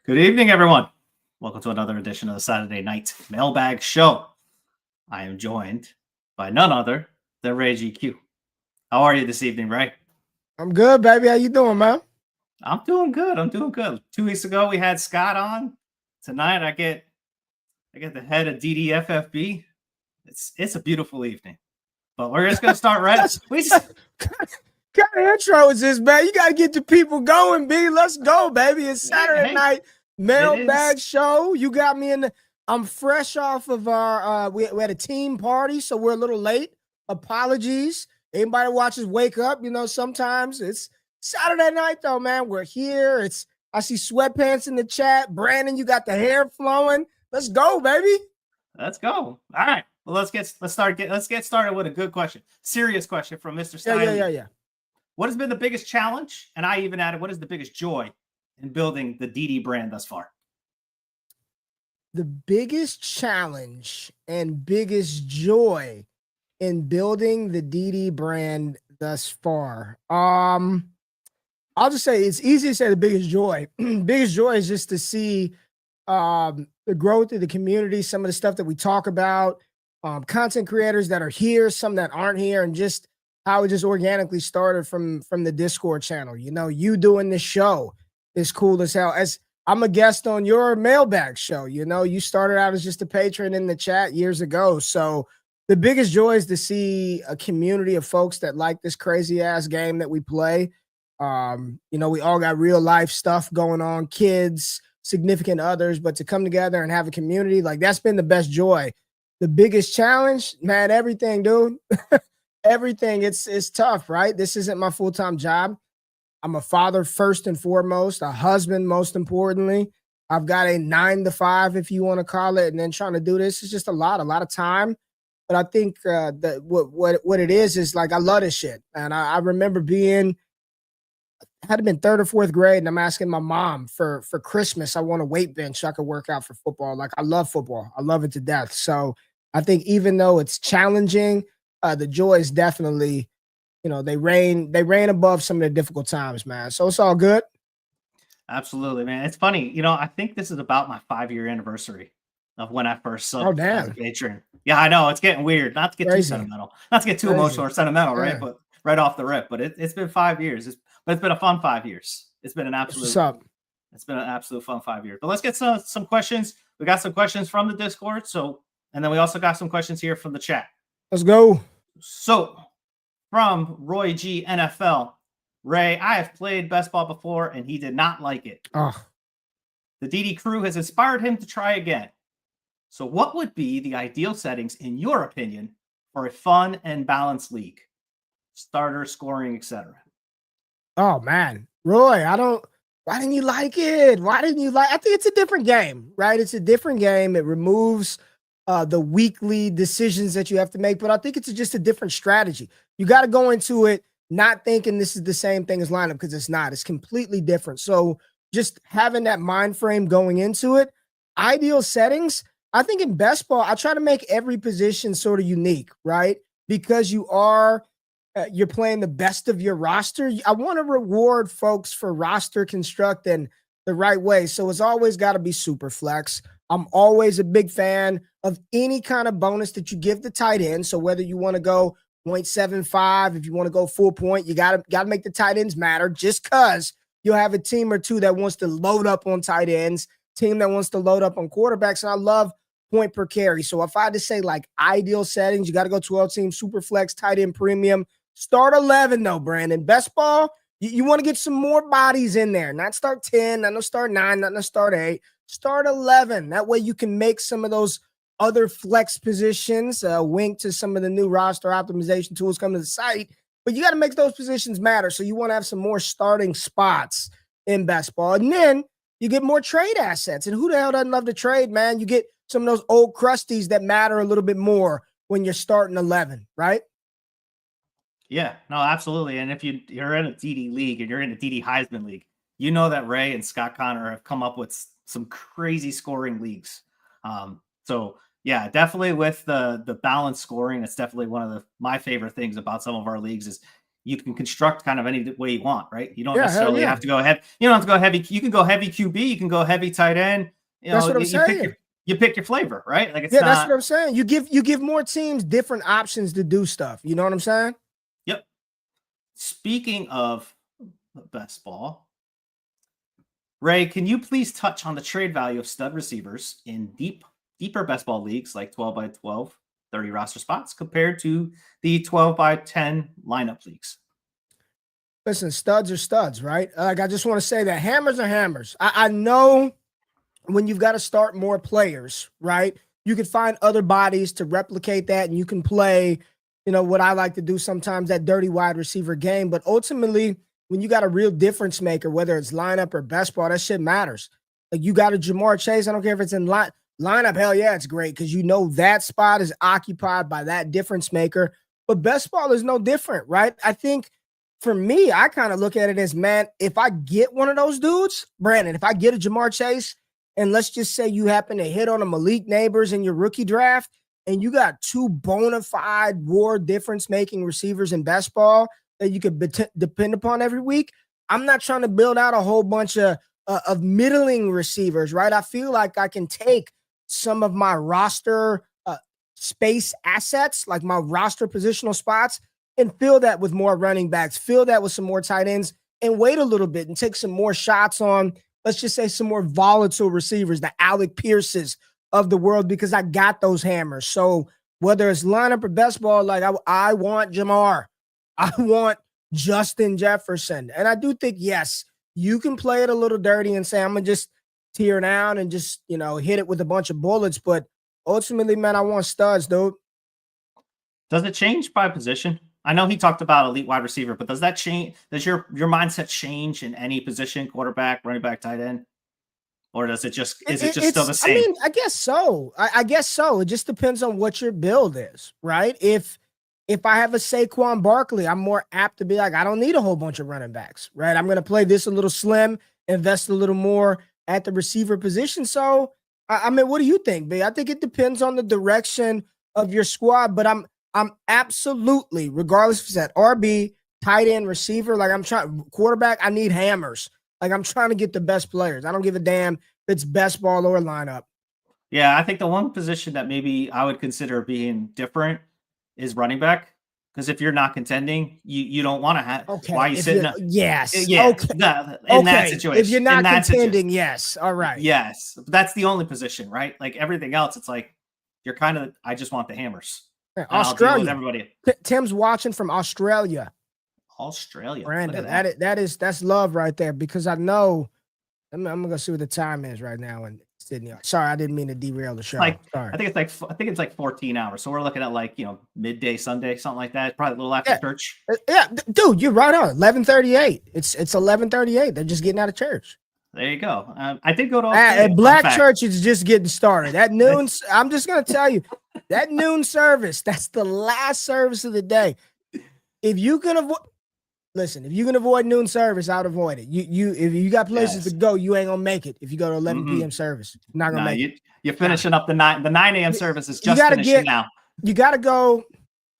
Good evening, everyone. Welcome to another edition of the Saturday Night Mailbag Show. I am joined by none other than Ray GQ. How are you this evening, Ray? I'm good, baby. How you doing, man? I'm doing good. 2 weeks ago, we had Scott on. Tonight, I get the head of DDFFB. It's a beautiful evening. But we're just gonna start right. What kind of intro is this, man? You gotta get the people going, B. Let's go, baby. It's Saturday night mailbag show. You got me in the. I'm fresh off of our. We had a team party, so we're a little late. Apologies. Anybody watches Wake Up? You know, sometimes it's Saturday night though, man. We're here. I see sweatpants in the chat. Brandon, you got the hair flowing. Let's go, baby. Let's go. All right. Well, let's get started with a good question. Serious question from Mr. Stein. Yeah. What has been the biggest challenge? And I even added, what is the biggest joy in building the DD brand thus far? The biggest challenge and biggest joy in building the DD brand thus far. I'll just say it's easy to say the biggest joy. Biggest joy is just to see the growth of the community, some of the stuff that we talk about, content creators that are here, some that aren't here, and just how it just organically started from the Discord channel. You know, you doing this show is cool as hell. As I'm a guest on your mailbag show, you know, you started out as just a patron in the chat years ago. So the biggest joy is to see a community of folks that like this crazy ass game that we play. You know, we all got real life stuff going on, kids, significant others, but to come together and have a community, like that's been the best joy. The biggest challenge, man, everything, dude. Everything. It's tough, right? This isn't my full-time job. I'm a father first and foremost, a husband most importantly. I've got a 9 to 5, if you want to call it, and then trying to do this is just a lot of time. But I think that what it is like I love this shit, and I remember had to been 3rd or 4th grade, and I'm asking my mom for Christmas. I want a weight bench so I could work out for football. Like I love football, I love it to death. So I think even though it's challenging, the joy is definitely, you know, they reign above some of the difficult times, man. So it's all good. Absolutely, man. It's funny, you know. I think this is about my 5-year anniversary of when I first subbed as a patron. Yeah, I know it's getting weird. Not to get too sentimental, not to get too emotional or sentimental, right? But right off the rip. But it's been 5 years. But it's been a fun 5 years. It's been an absolute. It's been an absolute fun 5 years. But let's get some questions. We got some questions from the Discord. And then we also got some questions here from the chat. Let's go. So, from Roy G NFL, Ray, I have played best ball before and he did not like it. The DD crew has inspired him to try again. So, what would be the ideal settings, in your opinion, for a fun and balanced league? Starter, scoring, etc. Oh man, Roy, why didn't you like it? I think it's a different game, right? It's a different game. It removes the weekly decisions that you have to make, but I think it's just a different strategy. You got to go into it not thinking this is the same thing as lineup, because it's not. It's completely different. So just having that mind frame going into it, ideal settings. I think in best ball, I try to make every position sort of unique, right? Because you're playing the best of your roster. I want to reward folks for roster constructing the right way. So it's always got to be super flex. I'm always a big fan of any kind of bonus that you give the tight end. So whether you want to go 0.75, if you want to go full point, you got to make the tight ends matter, just because you'll have a team or two that wants to load up on tight ends, team that wants to load up on quarterbacks. And I love point per carry. So if I had to say like ideal settings, you got to go 12 team, super flex, tight end premium. Start 11 though, Brandon. Best ball, you want to get some more bodies in there. Not start 10, not no start 9, not no start 8. Start 11. That way you can make some of those other flex positions, wink to some of the new roster optimization tools coming to the site. But you got to make those positions matter. So you want to have some more starting spots in best ball. And then you get more trade assets. And who the hell doesn't love to trade, man? You get some of those old crusties that matter a little bit more when you're starting 11, right? Yeah, no, absolutely. And if you're in a DD league and you're in a DD Heisman league, you know that Ray and Scott Connor have come up with some crazy scoring leagues. So yeah, definitely with the balanced scoring, it's definitely one of my favorite things about some of our leagues is you can construct kind of any way you want, right? You don't necessarily have to go heavy. You don't have to go heavy. You can go heavy QB. You can go heavy tight end. That's what I'm saying. You pick your flavor, right? Like that's what I'm saying. You give more teams different options to do stuff. You know what I'm saying? Yep. Speaking of best ball, Ray, can you please touch on the trade value of stud receivers in deeper best ball leagues like 12 by 12, 30 roster spots compared to the 12 by 10 lineup leagues? Listen, studs are studs, right? Like, I just want to say that hammers are hammers. I know when you've got to start more players, right? You can find other bodies to replicate that, and you can play, what I like to do sometimes, that dirty wide receiver game. But ultimately, when you got a real difference maker, whether it's lineup or best ball, that shit matters. Like, you got a Jamar Chase. I don't care if it's in lineup. Hell yeah, it's great because that spot is occupied by that difference maker. But best ball is no different, right? I think for me, I kind of look at it as, man, if I get one of those dudes, Brandon, if I get a Jamar Chase, and let's just say you happen to hit on a Malik Neighbors in your rookie draft, and you got two bona fide war difference-making receivers in best ball that you could depend upon every week, I'm not trying to build out a whole bunch of middling receivers, right? I feel like I can take some of my roster space assets, like my roster positional spots, and fill that with more running backs, fill that with some more tight ends, and wait a little bit and take some more shots on, let's just say, some more volatile receivers, the Alec Pierces of the world, because I got those hammers. So whether it's lineup or best ball, like I want Jamar, I want Justin Jefferson. And I do think, yes, you can play it a little dirty and say, I'm going to just tear down and just, hit it with a bunch of bullets. But ultimately, man, I want studs, dude. Does it change by position? I know he talked about elite wide receiver, but does that change? Does your mindset change in any position, quarterback, running back, tight end? Or is it just still the same? I mean, I guess so. I guess so. It just depends on what your build is, right? If I have a Saquon Barkley, I'm more apt to be like, I don't need a whole bunch of running backs, right? I'm going to play this a little slim, invest a little more at the receiver position. So, I mean, what do you think, B? I think it depends on the direction of your squad, but I'm absolutely, regardless if it's at RB, tight end, receiver, like I'm trying, quarterback, I need hammers. Like, I'm trying to get the best players. I don't give a damn if it's best ball or lineup. Yeah, I think the one position that maybe I would consider being different is running back. Because if you're not contending, you don't want to have. Okay. Why are you sitting? Yes. Yeah. Okay. In that situation. If you're not contending, yes. All right. Yes. That's the only position, right? Like everything else, it's like you're kind of, I just want the hammers. Yeah, Australia. Everybody. Tim's watching from Australia. Brandon, that's love right there, because I know I'm gonna go see what the time is right now in Sydney. Sorry, I didn't mean to derail the show. Sorry. I think it's like 14 hours. So we're looking at like midday Sunday, something like that. Probably a little after church. Yeah, dude, you're right on. 11:38. It's 11:38. They're just getting out of church. There you go. I did go to Australia. Black church is just getting started. That noon. I'm just gonna tell you, that noon service. That's the last service of the day. If you can avoid. Listen, if you can avoid noon service, I'd avoid it. If you got places to go, you ain't gonna make it. If you go to 11 p.m. service, you're not gonna make it. You're finishing up the 9 a.m. service is just finishing now. You got to go.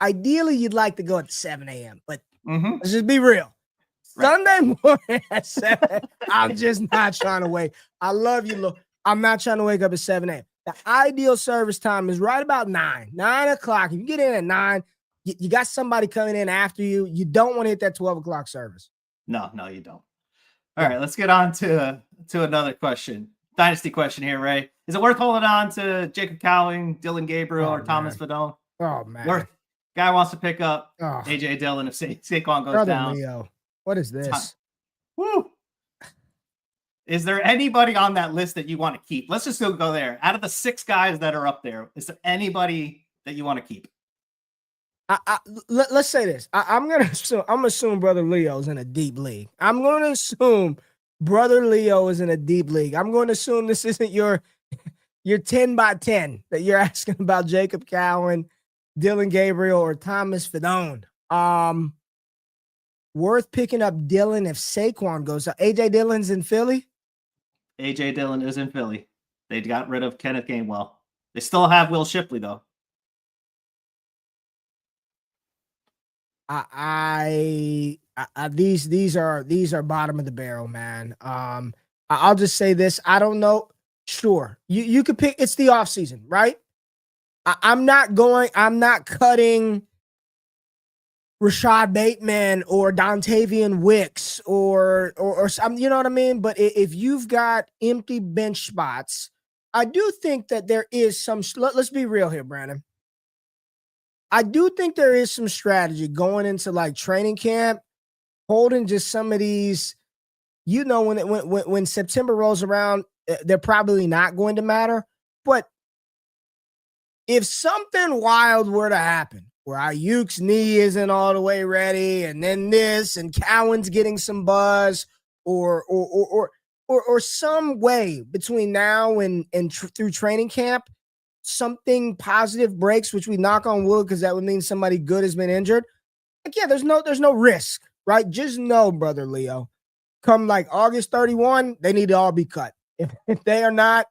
Ideally, you'd like to go at 7 a.m. But let's just be real. Right. Sunday morning at 7. I'm just not trying to wait. I love you, look. I'm not trying to wake up at 7 a.m. The ideal service time is right about 9 o'clock. If you get in at 9. You got somebody coming in after you. You don't want to hit that 12 o'clock service. No, you don't. All right, let's get on to another question. Dynasty question here, Ray. Is it worth holding on to Jacob Cowing, Dylan Gabriel, or Thomas Fedone? Oh, man. Guy wants to pick up A.J. Dillon if Saquon goes down. Leo. What is this? Woo. Is there anybody on that list that you want to keep? Let's just still go there. Out of the 6 guys that are up there, is there anybody that you want to keep? Let's say this. I'm gonna assume Brother Leo is in a deep league. I'm going to assume Brother Leo is in a deep league. I'm going to assume this isn't your 10 by 10 that you're asking about Jacob Cowing, Dylan Gabriel, or Thomas Fedone. Worth picking up Dylan if Saquon goes. AJ Dillon's in Philly. AJ Dillon is in Philly. They got rid of Kenneth Gainwell. They still have Will Shipley though. These are bottom of the barrel, man. I'll just say this. I don't know. Sure, you could pick. It's the off season, right? I'm not cutting Rashad Bateman or Dontavian Wicks or some, you know what I mean? But if you've got empty bench spots, I do think that there is some, let's be real here, Brandon. I do think there is some strategy going into like training camp, holding just some of these, you know, when September rolls around, they're probably not going to matter. But if something wild were to happen, where Ayuk's knee isn't all the way ready, and then this, and Cowan's getting some buzz, or some way between now and through training camp, something positive breaks, which we knock on wood because that would mean somebody good has been injured. Like, yeah, there's no risk, right? Just know, brother Leo, come like August 31, they need to all be cut. If they are not,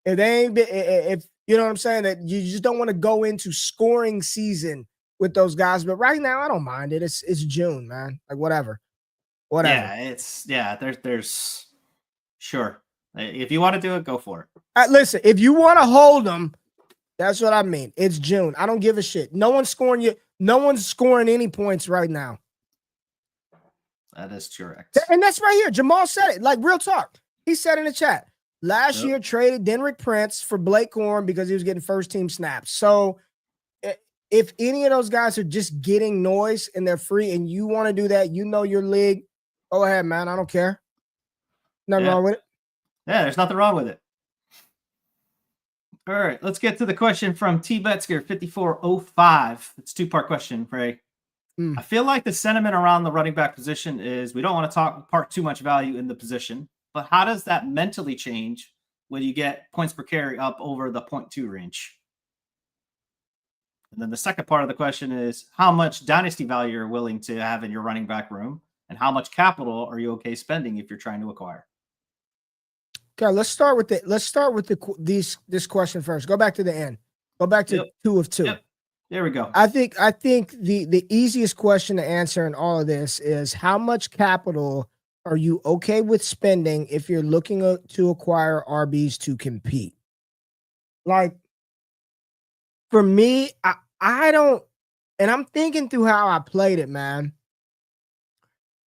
if they ain't, if you know what I'm saying, that you just don't want to go into scoring season with those guys. But right now, I don't mind it. It's June, man. Like whatever. Yeah, there's sure. If you want to do it, go for it. Listen, if you want to hold them, that's what I mean. It's June. I don't give a shit. No one's scoring you. No one's scoring any points right now. That is correct. And that's right here. Jamal said it. Like real talk. He said in the chat. Last year traded Denrick Prince for Blake Corum because he was getting first team snaps. So if any of those guys are just getting noise and they're free and you want to do that, you know your league, go ahead, man. I don't care. Nothing wrong with it. Yeah, there's nothing wrong with it. All right, let's get to the question from T. Betzger, 5405. It's a two-part question, Ray. I feel like the sentiment around the running back position is we don't want to park too much value in the position, but how does that mentally change when you get points per carry up over the 0.2 range? And then the second part of the question is how much dynasty value you're willing to have in your running back room, and how much capital are you okay spending if you're trying to acquire? Okay, let's start with this question first. Go back to the end. Go back to 2 of 2. Yep. There we go. I think the easiest question to answer in all of this is how much capital are you okay with spending if you're looking to acquire RBs to compete? Like, for me, I don't, and I'm thinking through how I played it, man.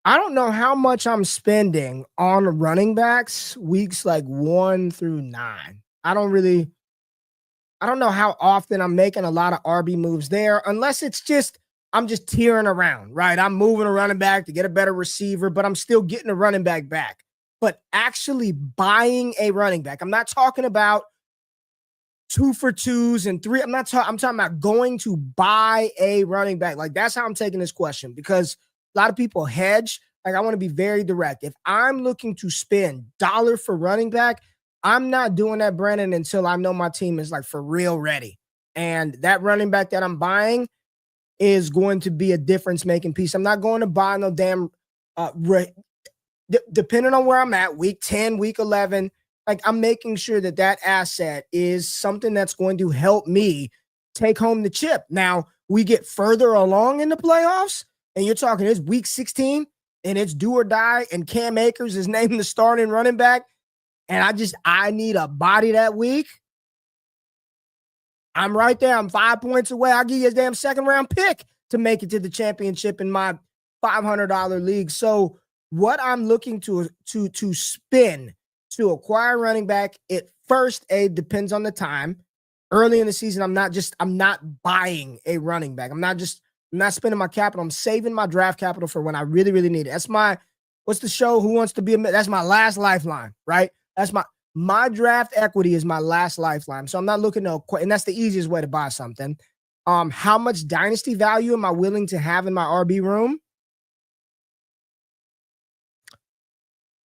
I don't know how much I'm spending on running backs weeks like 1 through 9. I don't know how often I'm making a lot of RB moves there, unless it's just, I'm just tearing around, right? I'm moving a running back to get a better receiver, but I'm still getting a running back. But actually buying a running back, I'm not talking about 2 for 2s and 3. I'm talking about going to buy a running back. Like, that's how I'm taking this question, because a lot of people hedge. Like, I want to be very direct. If I'm looking to spend dollar for running back, I'm not doing that, Brandon, until I know my team is like for real ready. And that running back that I'm buying is going to be a difference-making piece. I'm not going to buy no damn depending on where I'm at, week 10, week 11, like I'm making sure that asset is something that's going to help me take home the chip. Now, we get further along in the playoffs, and you're talking it's week 16, and it's do or die, and Cam Akers is named the starting running back, and I need a body that week. I'm right there. I'm 5 points away. I'll give you a damn second-round pick to make it to the championship in my $500 league. So what I'm looking to spend to acquire running back, it first, depends on the time. Early in the season, I'm not buying a running back. I'm not spending my capital. I'm saving my draft capital for when I really, really need it. That's what's the show? Who Wants to Be a Millionaire? That's my last lifeline, right? That's my draft equity is my last lifeline. So I'm not looking to, and that's the easiest way to buy something. How much dynasty value am I willing to have in my RB room?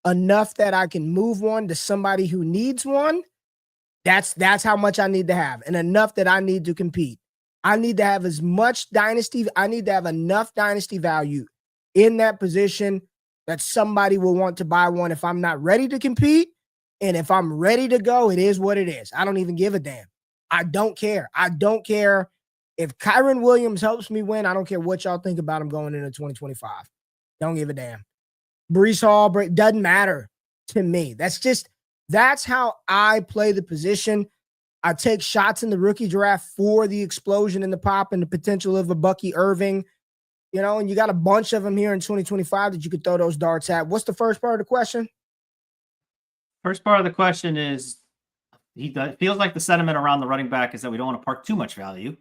Enough that I can move one to somebody who needs one. That's how much I need to have, and enough that I need to compete. I need to have as much dynasty. I need to have enough dynasty value in that position that somebody will want to buy one if I'm not ready to compete. And if I'm ready to go, it is what it is. I don't even give a damn. I don't care. I don't care If Kyron Williams helps me win, I don't care what y'all think about him going into 2025. Don't give a damn. Breece Hall, doesn't matter to me. That's how I play the position. I take shots in the rookie draft for the explosion and the pop and the potential of a Bucky Irving, and you got a bunch of them here in 2025 that you could throw those darts at. What's the first part of the question? First part of the question is, feels like the sentiment around the running back is that we don't want to park too much value.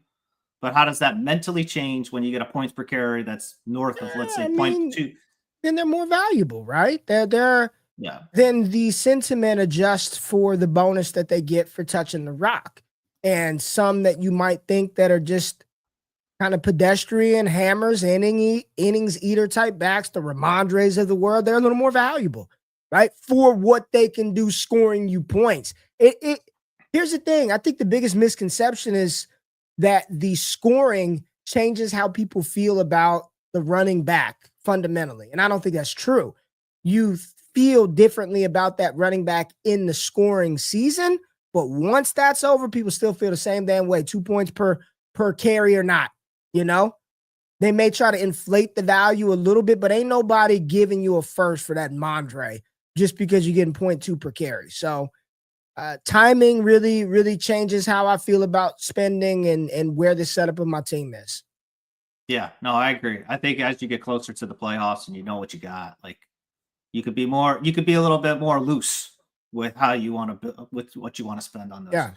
But how does that mentally change when you get a points per carry that's north of, let's say, 0.2? Then they're more valuable, right? Then the sentiment adjusts for the bonus that they get for touching the rock. And some that you might think that are just kind of pedestrian hammers, innings eater type backs, the Ramondres of the world, they're a little more valuable, right? For what they can do scoring you points. Here's the thing. I think the biggest misconception is that the scoring changes how people feel about the running back fundamentally. And I don't think that's true. You feel differently about that running back in the scoring season, but once that's over, people still feel the same damn way, 2 points per carry or not. They may try to inflate the value a little bit, but ain't nobody giving you a first for that Mondre just because you're getting 0.2 per carry. So timing really, really changes how I feel about spending and where the setup of my team is. Yeah, no, I agree. I think as you get closer to the playoffs and you know what you got, like you could be a little bit more loose with how you want to, with what you want to spend on those. Yeah.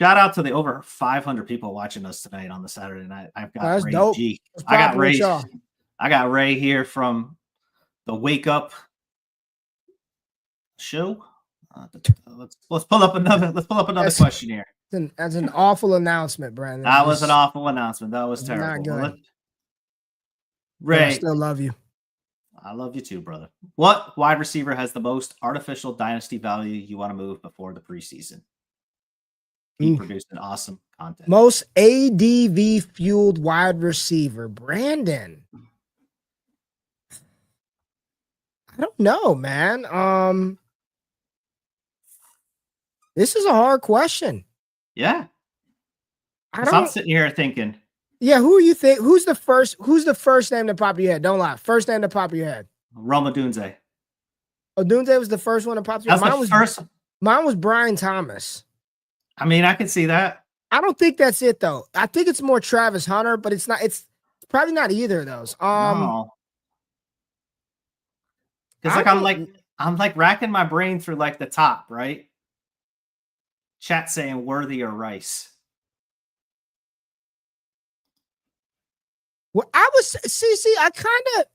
Shout out to the over 500 people watching us tonight on the Saturday night. I've got Ray dope. G. I got Ray here from the Wake Up show. Let's pull up another question here. That's an awful announcement, Brandon. That was an awful announcement. That was terrible. Not good. Ray, I still love you. I love you too, brother. What wide receiver has the most artificial dynasty value you want to move before the preseason? He produced an awesome content. Most ADV fueled wide receiver, Brandon. I don't know, man. This is a hard question. Yeah. I'm sitting here thinking. Yeah, who you think? Who's the first name that popped in your head? Don't lie. First name that popped in your head. Rome Odunze. Odunze was the first one that popped in your head. Mine was Brian Thomas. I mean, I can see that. I don't think that's it though. I think it's more Travis Hunter, but it's not. It's probably not either of those. No. Because I'm like racking my brain through like the top, right? Chat saying Worthy or Rice. Well, Brandon,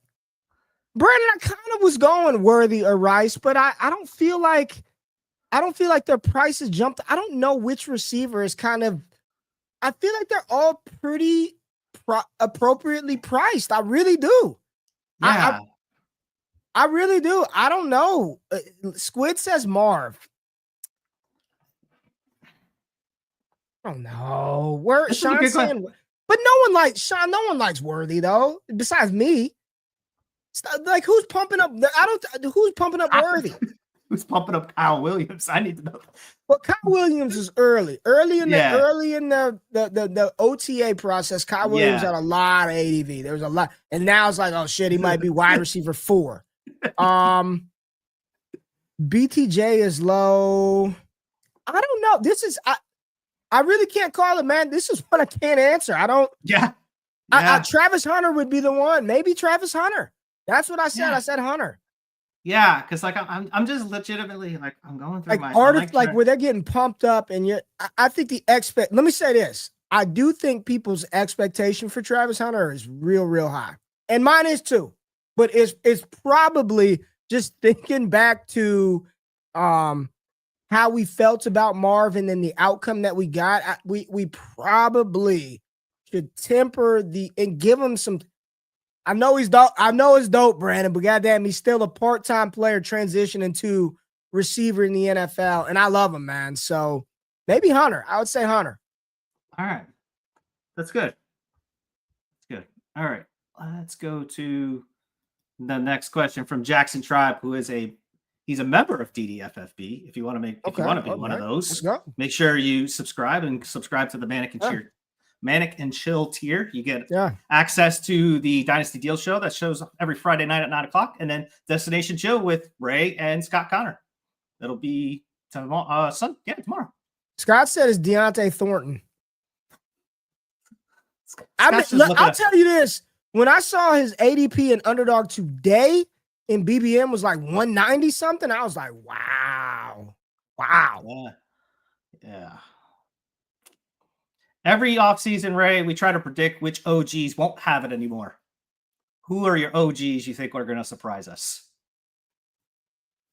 I kind of was going Worthy or Rice, but I don't feel like their prices jumped. I don't know which receiver is I feel like they're all pretty appropriately priced. I really do. Yeah. I really do. I don't know. Squid says Marv. I don't know. Sean saying, but no one likes Worthy though. Besides me, like who's pumping up? Who's pumping up Worthy? Who's pumping up Kyle Williams? I need to know. Well, Kyle Williams is early in the OTA process. Kyle Williams had a lot of ADV. There was a lot, and now it's like, oh shit, he might be wide receiver 4. BTJ is low. I don't know. I really can't call it, man. This is what I can't answer. I don't. Yeah. Travis Hunter would be the one. Maybe Travis Hunter. That's what I said. Yeah. I said Hunter. Yeah, because like I'm just legitimately like I'm going through where they're getting pumped up, and I think let me say this. I do think people's expectation for Travis Hunter is real high. And mine is too. But it's probably just thinking back to how we felt about Marvin and the outcome that we got. We probably should temper and give him some. I know he's dope. I know it's dope, Brandon, but goddamn, he's still a part-time player transitioning to receiver in the NFL, and I love him, man. So maybe Hunter. I would say Hunter. All right. That's good. That's good. All right. Let's go to the next question from Jackson Tribe, who is he's a member of DDFFB. If you want to be one of those, make sure you subscribe to the Mannequin Cheer Manic and Chill tier. You get access to the Dynasty Deal Show that shows every Friday night at 9:00, and then Destination Chill with Ray and Scott Connor. It'll be tomorrow. Tomorrow. Scott said it's Deontay Thornton. I'll tell you this. When I saw his ADP and underdog today in BBM was like 190 something, I was like, wow. Yeah. Every offseason, Ray, we try to predict which OGs won't have it anymore. Who are your OGs you think are going to surprise us?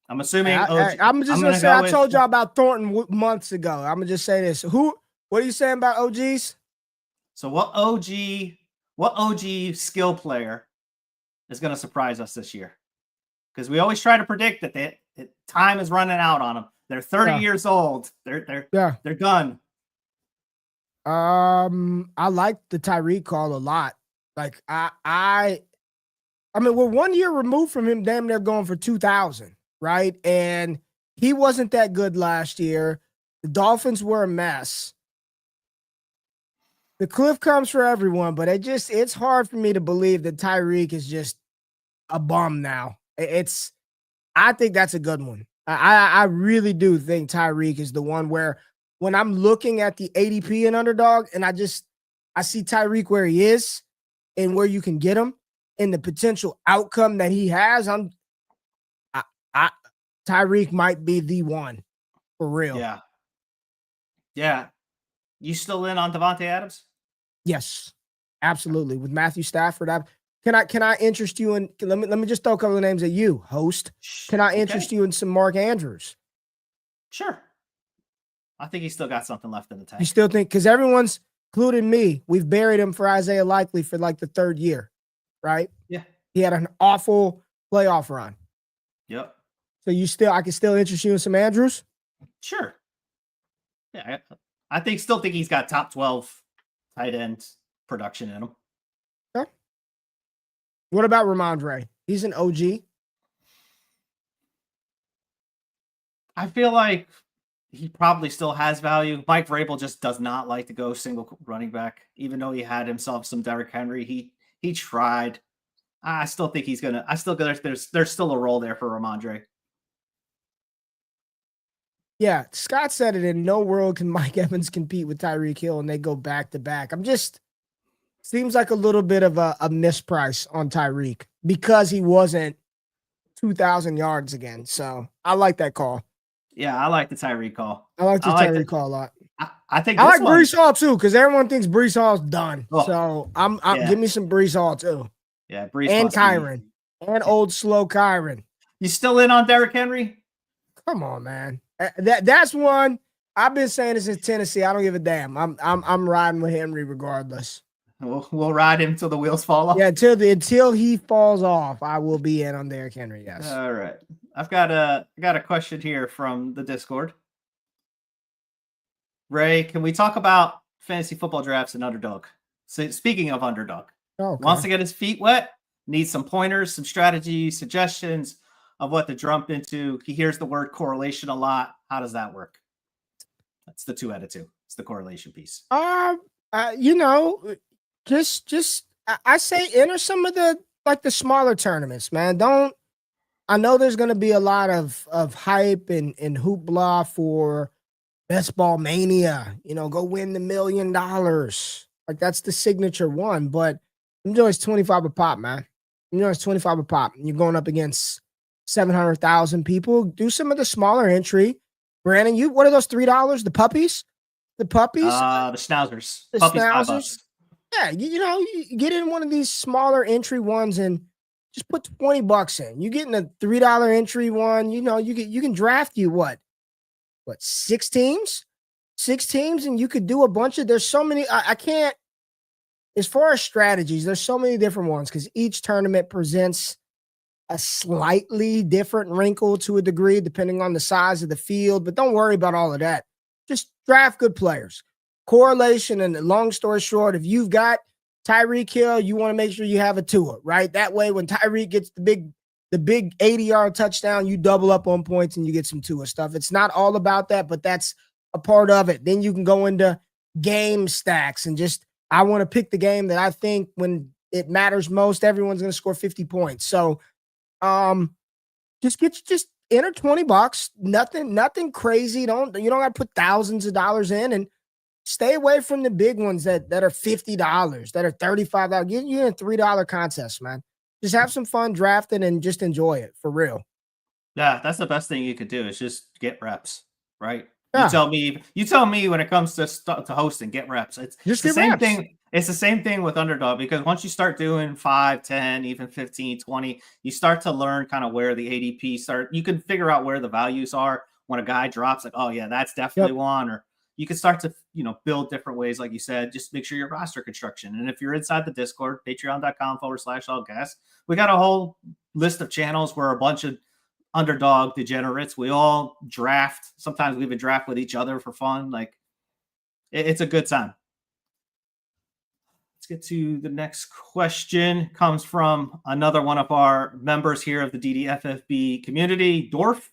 I'm assuming I'm just going to say, I told y'all about Thornton months ago. I'm going to just say this. What are you saying about OGs? So what OG skill player is going to surprise us this year? Because we always try to predict that time is running out on them. They're 30 years old. They're done. I like the Tyreek call a lot. Like I mean, we're 1 year removed from him damn near going for 2,000, right? And he wasn't that good last year. The Dolphins were a mess. The cliff comes for everyone, but it's hard for me to believe that Tyreek is just a bum now. I think that's a good one. I really do think Tyreek is the one where when I'm looking at the ADP and underdog and I see Tyreek where he is and where you can get him and the potential outcome that he has, Tyreek might be the one for real. Yeah. You still in on Devontae Adams? Yes, absolutely. With Matthew Stafford, can I interest you in? Let me just throw a couple of names at you, host. Can I interest you in some Mark Andrews? Sure. I think he's still got something left in the tank. You still think? Because everyone's, including me, we've buried him for Isaiah Likely for like the third year, right? Yeah. He had an awful playoff run. Yep. So I can still interest you in some Andrews? Sure. Yeah, I still think he's got top 12 tight end production in him. Okay. What about Ramondre? He's an OG. I feel like he probably still has value. Mike Vrabel just does not like to go single running back, even though he had himself some Derrick Henry. He tried. I still think he's gonna. There's still a role there for Ramondre. Yeah, Scott said it. In no world can Mike Evans compete with Tyreek Hill, and they go back to back. Seems like a little bit of a misprice on Tyreek because he wasn't 2,000 yards again. So I like that call. Yeah, I like the Tyreek call. I like the Tyreek call a lot. I think I like Breece Hall too because everyone thinks Breece Hall's done. Oh, so give me some Breece Hall too. Yeah, Breece and Kyron and old slow Kyron. You still in on Derrick Henry? Come on, man. That's one I've been saying this since Tennessee. I don't give a damn. I'm riding with Henry regardless. We'll ride him till the wheels fall off. Yeah, until he falls off, I will be in on Derrick Henry. Yes. All right. I've got a question here from the Discord. Ray, can we talk about fantasy football drafts and underdog? So speaking of underdog, wants to get his feet wet, needs some pointers, some strategies, suggestions of what to jump into. He hears the word correlation a lot. How does that work? That's the 2 out of 2. It's the correlation piece. Just I say enter some of the smaller tournaments, man. I know there's going to be a lot of hype and hoopla for Best Ball Mania, go win the $1 million. Like that's the signature one, but enjoy it's 25 a pop, man. It's 25 a pop. You're going up against 700,000 people. Do some of the smaller entry. Brandon, what are those $3? The puppies? The puppies? The schnauzers. The puppies, schnauzers. Yeah, you get in one of these smaller entry ones and just put $20 in. You're getting a $3 entry one. You can draft what 6 teams? 6 teams, and you could do a bunch of. There's so many. I can't. As far as strategies, there's so many different ones because each tournament presents a slightly different wrinkle to a degree, depending on the size of the field. But don't worry about all of that. Just draft good players. Correlation, and long story short, if you've got Tyreek Hill, you want to make sure you have a Tua, right? That way, when Tyreek gets the big 80-yard touchdown, you double up on points and you get some Tua stuff. It's not all about that, but that's a part of it. Then you can go into game stacks and I want to pick the game that I think when it matters most, everyone's going to score 50 points. So just enter $20. Nothing crazy. You don't got to put thousands of dollars in, and stay away from the big ones that are $50, that are $35. Get you in a $3 contest, man. Just have some fun drafting and just enjoy it for real. Yeah, that's the best thing you could do is just get reps, right? Yeah. You tell me when it comes to hosting, get reps. It's just the same thing. It's the same thing with Underdog, because once you start doing 5, 10, even 15, 20, you start to learn kind of where the ADP you can figure out where the values are when a guy drops, like, oh yeah, that's definitely one. Or you can start to, build different ways. Like you said, just make sure your roster construction. And if you're inside the Discord, patreon.com/allgas, we got a whole list of channels where a bunch of Underdog degenerates, we all draft. Sometimes we even draft with each other for fun. Like, it's a good time. Let's get to the next question. Comes from another one of our members here of the DDFFB community, Dorf.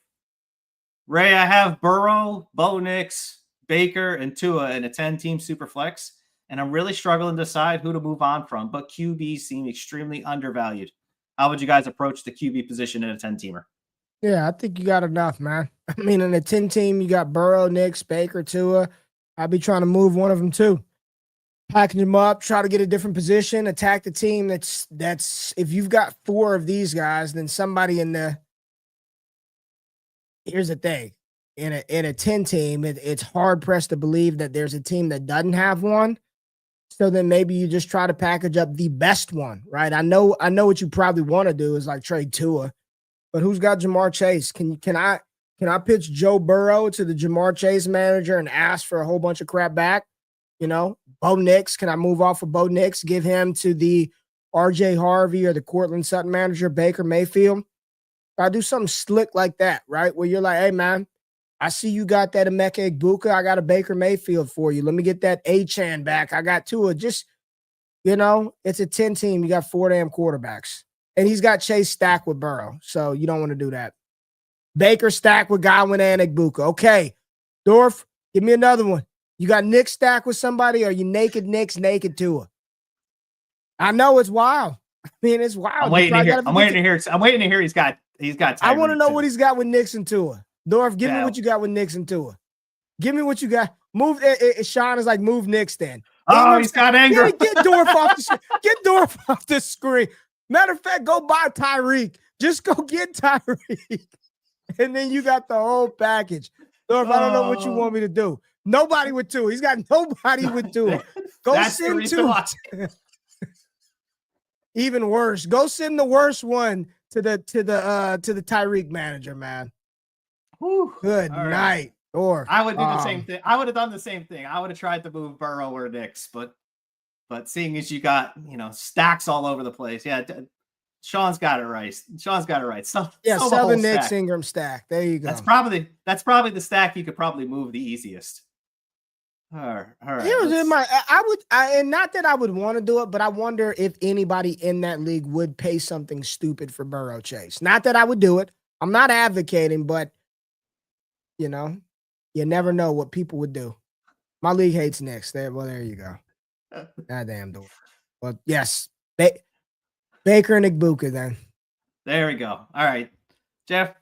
Ray, I have Burrow, Bo Nix, Baker, and Tua in a 10-team super flex, and I'm really struggling to decide who to move on from, but QBs seem extremely undervalued. How would you guys approach the QB position in a 10-teamer? Yeah, I think you got enough, man. I mean, in a 10-team, you got Burrow, Nix, Baker, Tua. I'd be trying to move one of them too. Packing them up, try to get a different position, attack the team. That's if you've got 4 of these guys, then somebody in the. Here's the thing, in a 10-team, it's hard pressed to believe that there's a team that doesn't have one. So then maybe you just try to package up the best one, right? I know what you probably want to do is like trade Tua, but who's got Jamar Chase? Can I pitch Joe Burrow to the Jamar Chase manager and ask for a whole bunch of crap back? Bo Nix, can I move off of Bo Nix, give him to the RJ Harvey or the Cortland Sutton manager, Baker Mayfield? I do something slick like that, right? Where you're like, hey, man, I see you got that Emeka Egbuka. I got a Baker Mayfield for you. Let me get that A-Chan back. I got Tua. Just, it's a 10-team. You got 4 damn quarterbacks. And he's got Chase stacked with Burrow, so you don't want to do that. Baker stacked with Godwin and Egbuka. Okay, Dorf, give me another one. You got Nick stacked with somebody, or you naked Nick's naked Tua? I know it's wild. I mean, it's wild. I'm waiting to hear he's got Tyreek. I want to know what he's got with Nix and Tua. Dorf, give me what you got with Nix and Tua. Give me what you got. Move. Sean is like, move Nix then. Oh, he's got anger. Get Dorf off the screen. Get Dorf off the screen. Matter of fact, go buy Tyreek. Just go get Tyreek. And then you got the whole package. Dorf, I don't know what you want me to do. Nobody with Tua. He's got nobody with Tua. Go send Tua. Even worse. Go send the worst one to the Tyreek manager, man. Whew. Good night. Or I would do the same thing. I would have done the same thing. I would have tried to move Burrow or Nix, but seeing as you got stacks all over the place, yeah. Sean's got it right. Sell the Nix Ingram stack. There you go. That's probably the stack you could probably move the easiest. All right. And not that I would want to do it, but I wonder if anybody in that league would pay something stupid for Burrow Chase. Not that I would do it. I'm not advocating, but you never know what people would do. My league hates Nix. There you go. Goddamn door. But yes, Baker and Egbuka then. There we go. All right. Jeff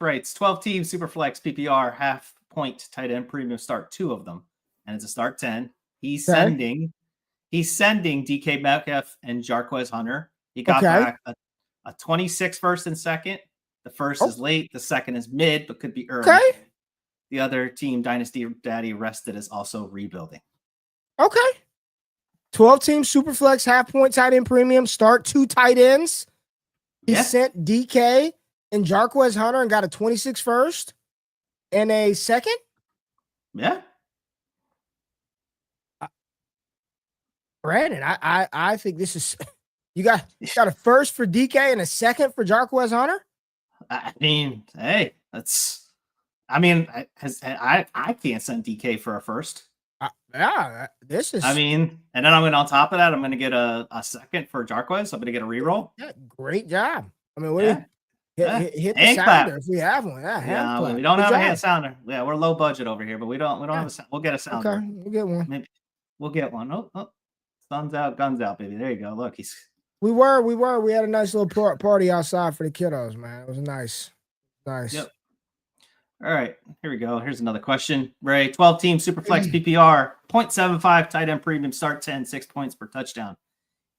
writes 12-team Superflex PPR half point tight end premium start 2 of them. And it's a start 10. He's sending DK Metcalf and Jarquez Hunter. He got back a 26 first and second. The first is late. The second is mid, but could be early. Okay. The other team, Dynasty Daddy Rested, is also rebuilding. Okay. 12-team Superflex half-point tight end premium. Start 2 tight ends. He sent DK and Jarquez Hunter and got a 26 first and a second? Yeah. Brandon, I think this is you got a first for DK and a second for Jarquez Hunter? I mean, hey, I can't send DK for a first. This is. And then I'm going to, on top of that, I'm going to get a second for Jarquez. I'm going to get a reroll. Yeah, great job. I mean, hit the sounder if we have one. Yeah, we don't have a hand sounder. Yeah, we're low budget over here, but we don't have a. We'll get a sounder. Okay, we'll get one. Maybe we'll get one. Oh. Sun's out, guns out, baby. There you go. Look, We had a nice little party outside for the kiddos, man. It was nice. Yep. All right, here we go. Here's another question. Ray, 12-team Superflex PPR, 0.75 tight end premium, start 10, 6 points per touchdown.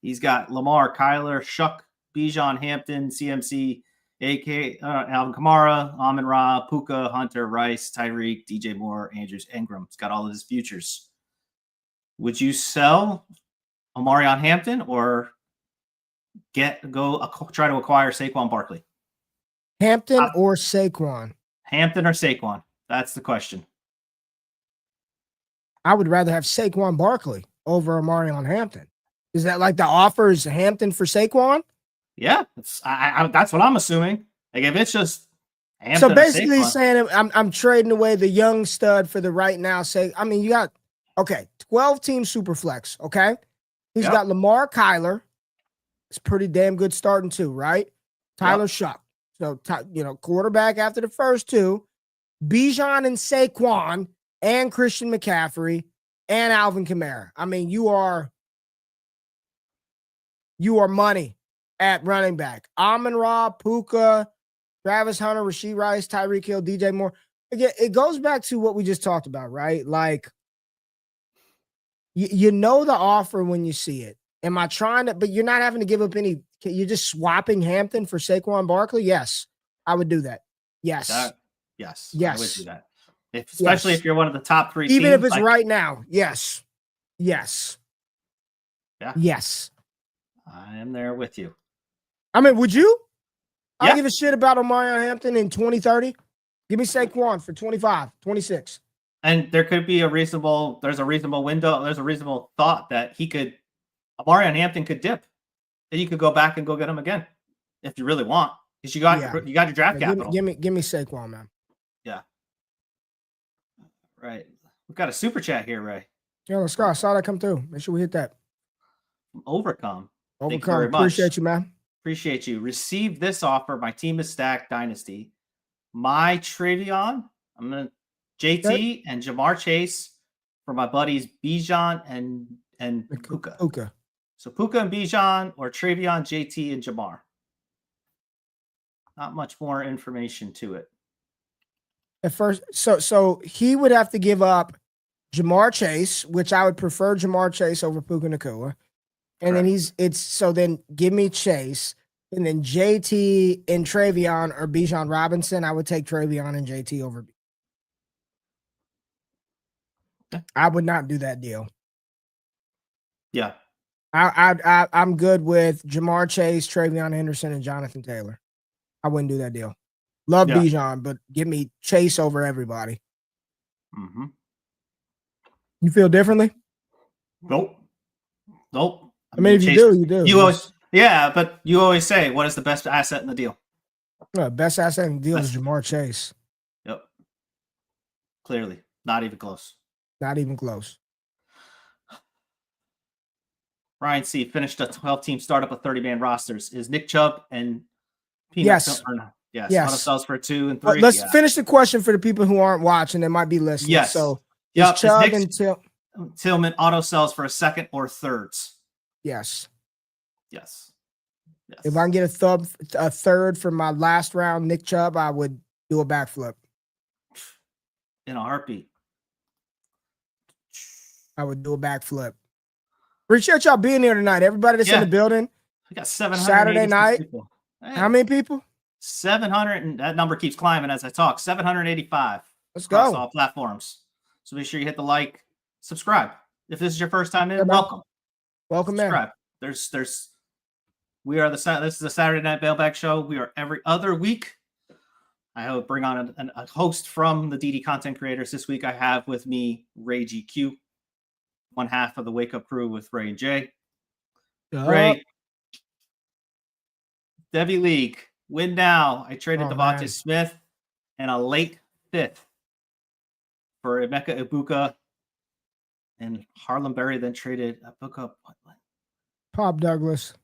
He's got Lamar, Kyler, Shuck, Bijan, Hampton, CMC, AK, Alvin Kamara, Amon-Ra, Puka, Hunter, Rice, Tyreek, DJ Moore, Andrews, Ingram. It's got all of his futures. Would you sell Omarion Hampton or try to acquire Saquon Barkley? Hampton or Saquon? Hampton or Saquon? That's the question. I would rather have Saquon Barkley over Omarion Hampton. Is that like the offer is Hampton for Saquon? Yeah, that's what I'm assuming. Like if it's just Hampton, so basically saying I'm trading away the young stud for the right now. You got 12-team Superflex. Okay, he's got Lamar, Kyler. It's pretty damn good starting too, right? Tyler Shuck. So quarterback after the first two, Bijan and Saquon and Christian McCaffrey and Alvin Kamara. I mean, you are money at running back. Amon-Ra, Puka, Travis Hunter, Rashee Rice, Tyreek Hill, DJ Moore. Again, it goes back to what we just talked about, right? Like, you know the offer when you see it. Am I trying to? But you're not having to give up any. You're just swapping Hampton for Saquon Barkley? Yes, I would do that. Yes. Yes. Yes. I would do that. Especially if you're one of the top three Even teams, if it's right now. Yes. Yes. Yeah. Yes. I am there with you. I mean, would you? Yeah. I give a shit about Omarion Hampton in 2030. Give me Saquon for 25, 26. And there could be a reasonable window. There's a reasonable thought that Omarion Hampton could dip. And you could go back and go get him again if you really want. Because you got your draft capital. Give me Saquon, man. Yeah. Right. We've got a super chat here, Ray. Yeah, let's go. I saw that come through. Make sure we hit that. Overcome. Thank you very much. Appreciate you, man. Appreciate you. Received this offer. My team is stacked. Dynasty. My Travion. I'm gonna JT and Jamar Chase for my buddies Bijan and Puka. So Puka and Bijan or Travion, JT, and Jamar. Not much more information to it. At first, so he would have to give up Jamar Chase, which I would prefer Jamar Chase over Puka Nacua. And then then give me Chase. And then JT and Travion or Bijan Robinson. I would take Travion and JT over. I would not do that deal. Yeah. I'm good with Jamar Chase, Travion Henderson, and Jonathan Taylor. I wouldn't do that deal. Love Bijan, but give me Chase over everybody. Mm-hmm. You feel differently? Nope. I mean, if you do, you do. You always, but you always say, what is the best asset in the deal? Best asset in the deal is Jamar Chase. Yep. Clearly. Not even close. Not even close. Ryan C. finished a 12-team startup of 30-man rosters. Is Nick Chubb and Yes. Auto sells for 2 and 3. Let's finish the question for the people who aren't watching that might be listening. Yes. So Chubb and Tillman auto sells for a second or thirds. Yes. Yes. If I can get a third from my last round, Nick Chubb, I would do a backflip. In a heartbeat. I would do a backflip. Appreciate y'all being here tonight. Everybody that's in the building. We got 700 Saturday night. People. Hey. How many people? 700, and that number keeps climbing as I talk. 785. Let's go. Across all platforms. So make sure you hit the like, subscribe. If this is your first time in, welcome. Welcome, subscribe. Man. This is the Saturday Night Mailbag Show. We are every other week. I will bring on a host from the DD content creators. This week I have with me Ray GQ, one half of the Wake Up Crew with Ray and Jay. Ray, Devy League, win now. I traded Devontae Smith and a late 5th for Emeka Ibuka, and Harlem Berry then traded Ibuka. Pop Douglas.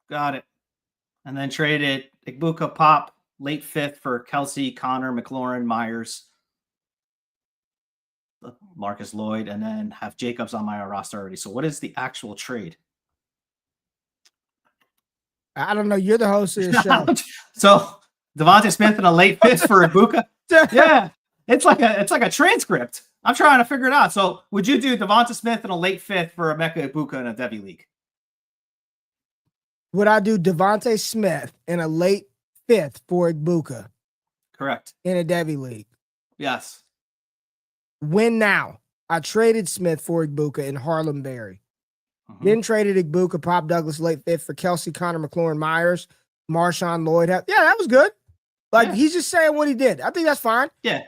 Got it. And then traded Ibuka Pop, late 5th for Kelsey, Connor, McLaurin, Myers. Marcus Lloyd, and then have Jacobs on my roster already. So what is the actual trade? I don't know. You're the host of the show. So Devontae Smith in a late 5th for Ibuka. Yeah, it's like a transcript. I'm trying to figure it out. So would you do Devontae Smith in a late 5th for Emeka Ibuka in a Devy league? Would I do Devontae Smith in a late 5th for Ibuka? Correct. In a Devy league. Yes. Win now. I traded Smith for Ibuka in Harlem Berry. Then traded Ibuka, Pop Douglas, late 5th for Kelsey, Connor, McLaurin, Myers, Marshawn Lloyd. Yeah, that was good. He's just saying what he did. I think that's fine. Yeah.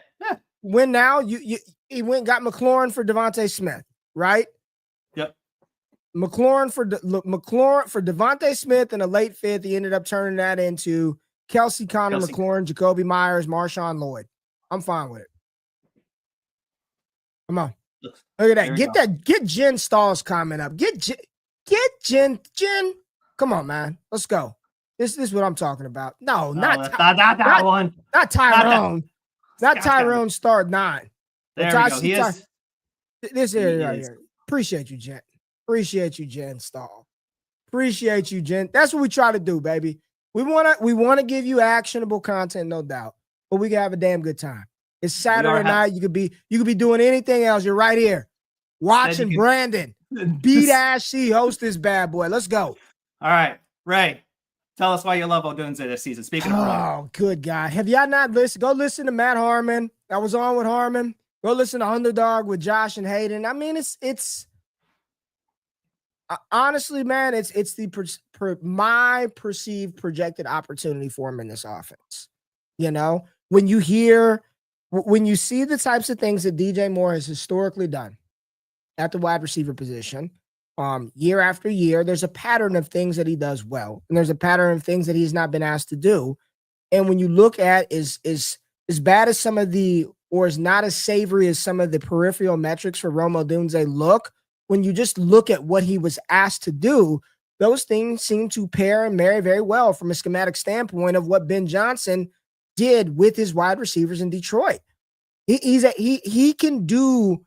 Win now. He went and got McLaurin for Devontae Smith, right? Yep. McLaurin for Devontae Smith in a late 5th. He ended up turning that into Kelsey, Connor, McLaurin, Jacoby Myers, Marshawn Lloyd. I'm fine with it. Come on. Look at that. Get Jen Stahl's comment up. Get Jen. Come on, man. Let's go. This is what I'm talking about. No, not that one. Not Tyrone. Not Tyrone start 9. There we go. He is. This area right here. Appreciate you, Jen. Appreciate you, Jen Stahl. Appreciate you, Jen. That's what we try to do, baby. We want to give you actionable content, no doubt, but we can have a damn good time. It's Saturday night. You could be doing anything else. You're right here watching Brandon B-C host this bad boy. Let's go. All right, Ray. Tell us why you love Odunze this season. Speaking of Ray. Good guy. Have y'all not listened? Go listen to Matt Harmon. I was on with Harmon. Go listen to Underdog with Josh and Hayden. I mean, it's honestly, man, it's my perceived projected opportunity for him in this offense. You know, when you see the types of things that DJ Moore has historically done at the wide receiver position, year after year, there's a pattern of things that he does well, and there's a pattern of things that he's not been asked to do. And when you look at is as bad as some of the, or is not as savory as some of the peripheral metrics for Rome Odunze look, when you just look at what he was asked to do, those things seem to pair and marry very well from a schematic standpoint of what Ben Johnson did with his wide receivers in Detroit. He can do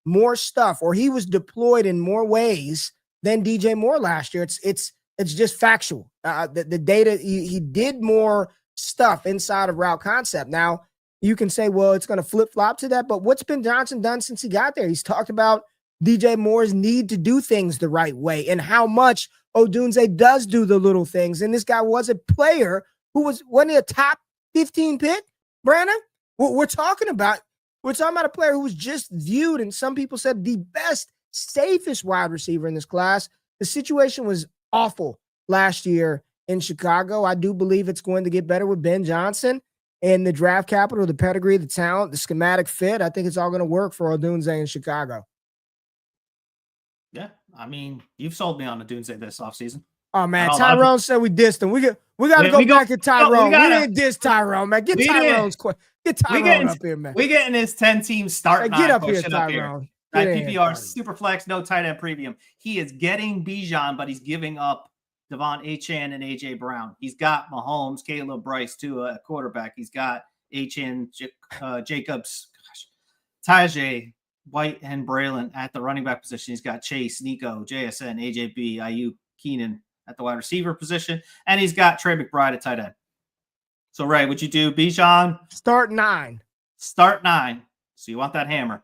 more stuff, or he was deployed in more ways than DJ Moore last year. It's just factual. The data, he did more stuff inside of route concept. Now, you can say, well, it's going to flip-flop to that, but what's Ben Johnson done since he got there? He's talked about DJ Moore's need to do things the right way and how much Odunze does do the little things. And this guy was a player who wasn't he a top 15 pick, Brandon? We're talking about a player who was just viewed, and some people said the best, safest wide receiver in this class. The situation was awful last year in Chicago. I do believe it's going to get better with Ben Johnson and the draft capital, the pedigree, the talent, the schematic fit. I think it's all going to work for Odunze in Chicago. Yeah, I mean, you've sold me on Odunze this offseason. Oh, man, Tyrone said we dissed him. We got to go back to Tyrone. We didn't diss Tyrone, man. Get Tyrone up here, man. We getting his 10-team start. Get up here, Tyrone. Right, PPR, super flex, no tight end premium. He is getting Bijan, but he's giving up Devon Achane and AJ Brown. He's got Mahomes, Caleb Bryce, too, at quarterback. He's got Achane, Jacobs, Tajay, White, and Braylon at the running back position. He's got Chase, Nico, JSN, AJB, Ayuk, Keenan at the wide receiver position, and he's got Trey McBride at tight end. So, Ray, would you do Bijan? Start 9. Start 9. So you want that hammer?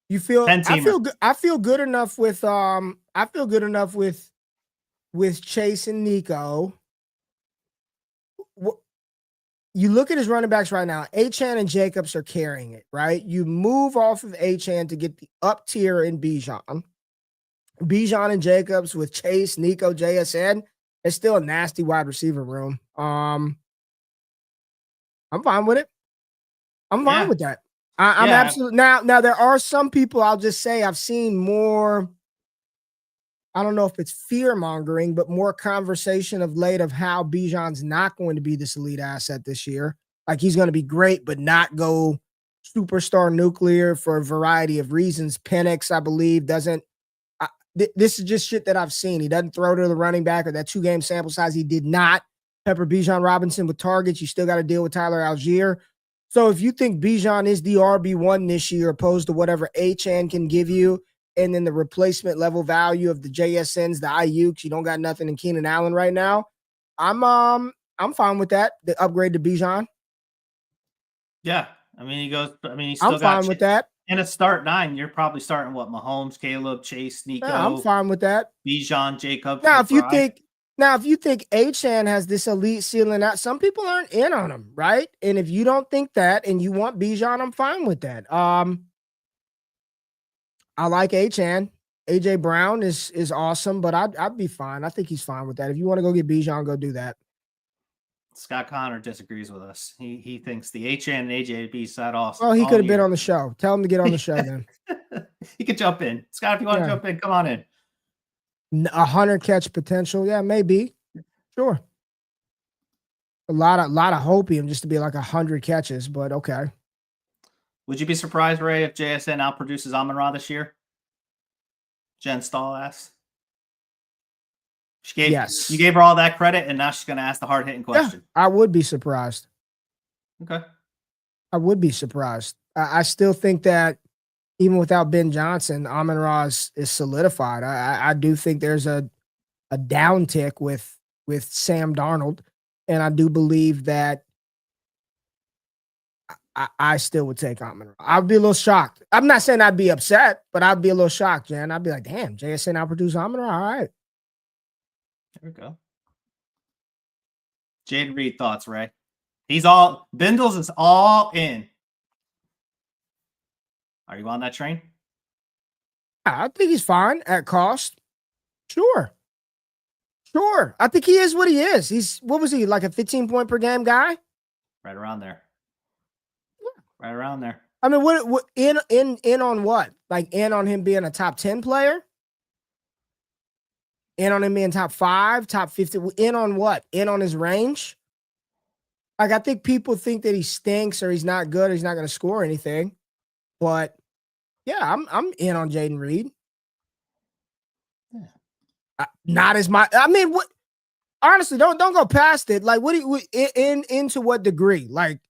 You feel? I feel good enough with with Chase and Nico. You look at his running backs right now. Achane and Jacobs are carrying it, right? You move off of Achane to get the up tier in Bijan. Bijan and Jacobs with Chase, Nico, JSN. It's still a nasty wide receiver room. I'm fine with it. I'm fine with that. I'm absolutely now. There are some people, I'll just say, I've seen more. I don't know if it's fear mongering, but more conversation of late of how Bijan's not going to be this elite asset this year. Like, he's going to be great, but not go superstar nuclear for a variety of reasons. Penix, I believe, doesn't. This is just shit that I've seen. He doesn't throw to the running back, or that 2-game sample size. He did not pepper Bijan Robinson with targets. You still got to deal with Tyler Algier. So if you think Bijan is the RB1 this year, opposed to whatever Achane can give you, and then the replacement level value of the JSNs, the IUs, you don't got nothing in Keenan Allen right now. I'm fine with that. The upgrade to Bijan. Yeah, I mean he goes. I mean he's still fine with that. In a start 9, you're probably starting what? Mahomes, Caleb, Chase, Nico. Yeah, I'm fine with that. Bijan, Jacobs. Now, if you think Achane has this elite ceiling out, some people aren't in on him, right? And if you don't think that and you want Bijan, I'm fine with that. I like Achane. AJ Brown is awesome, but I'd be fine. I think he's fine with that. If you want to go get Bijan, go do that. Scott Connor disagrees with us. He thinks the Achane and AJB side off. Well, he could have been on the show. Tell him to get on the show then. He could jump in. Scott, if you want to jump in, come on in. 100 catch potential. Yeah, maybe. Sure. A lot of hopium just to be like 100 catches, but okay. Would you be surprised, Ray, if JSN outproduces Amon-Ra this year? Jen Stahl asks. Yes. You gave her all that credit, and now she's going to ask the hard-hitting question. Yeah, I would be surprised. Okay. I would be surprised. I still think that even without Ben Johnson, Amon-Ra is solidified. I do think there's a downtick with Sam Darnold, and I do believe that I still would take Amon-Ra. I'd be a little shocked. I'm not saying I'd be upset, but I'd be a little shocked, Jan. I'd be like, damn, JSN outproduced Amon-Ra. All right. There we go. Jaden Reed thoughts, Ray. Bindles is all in. Are you on that train? I think he's fine at cost. Sure. I think he is what he is. What was he, like a 15-point per game guy? Right around there. Right around there. I mean, what in on what? Like in on him being a top 10 player? In on him being top 5, top 50? In on what? In on his range? Like, I think people think that he stinks or he's not good or he's not going to score anything. But yeah, I'm in on Jaden Reed. Yeah. Not as my. I mean, what? Honestly, don't go past it. Like, into what degree? Like,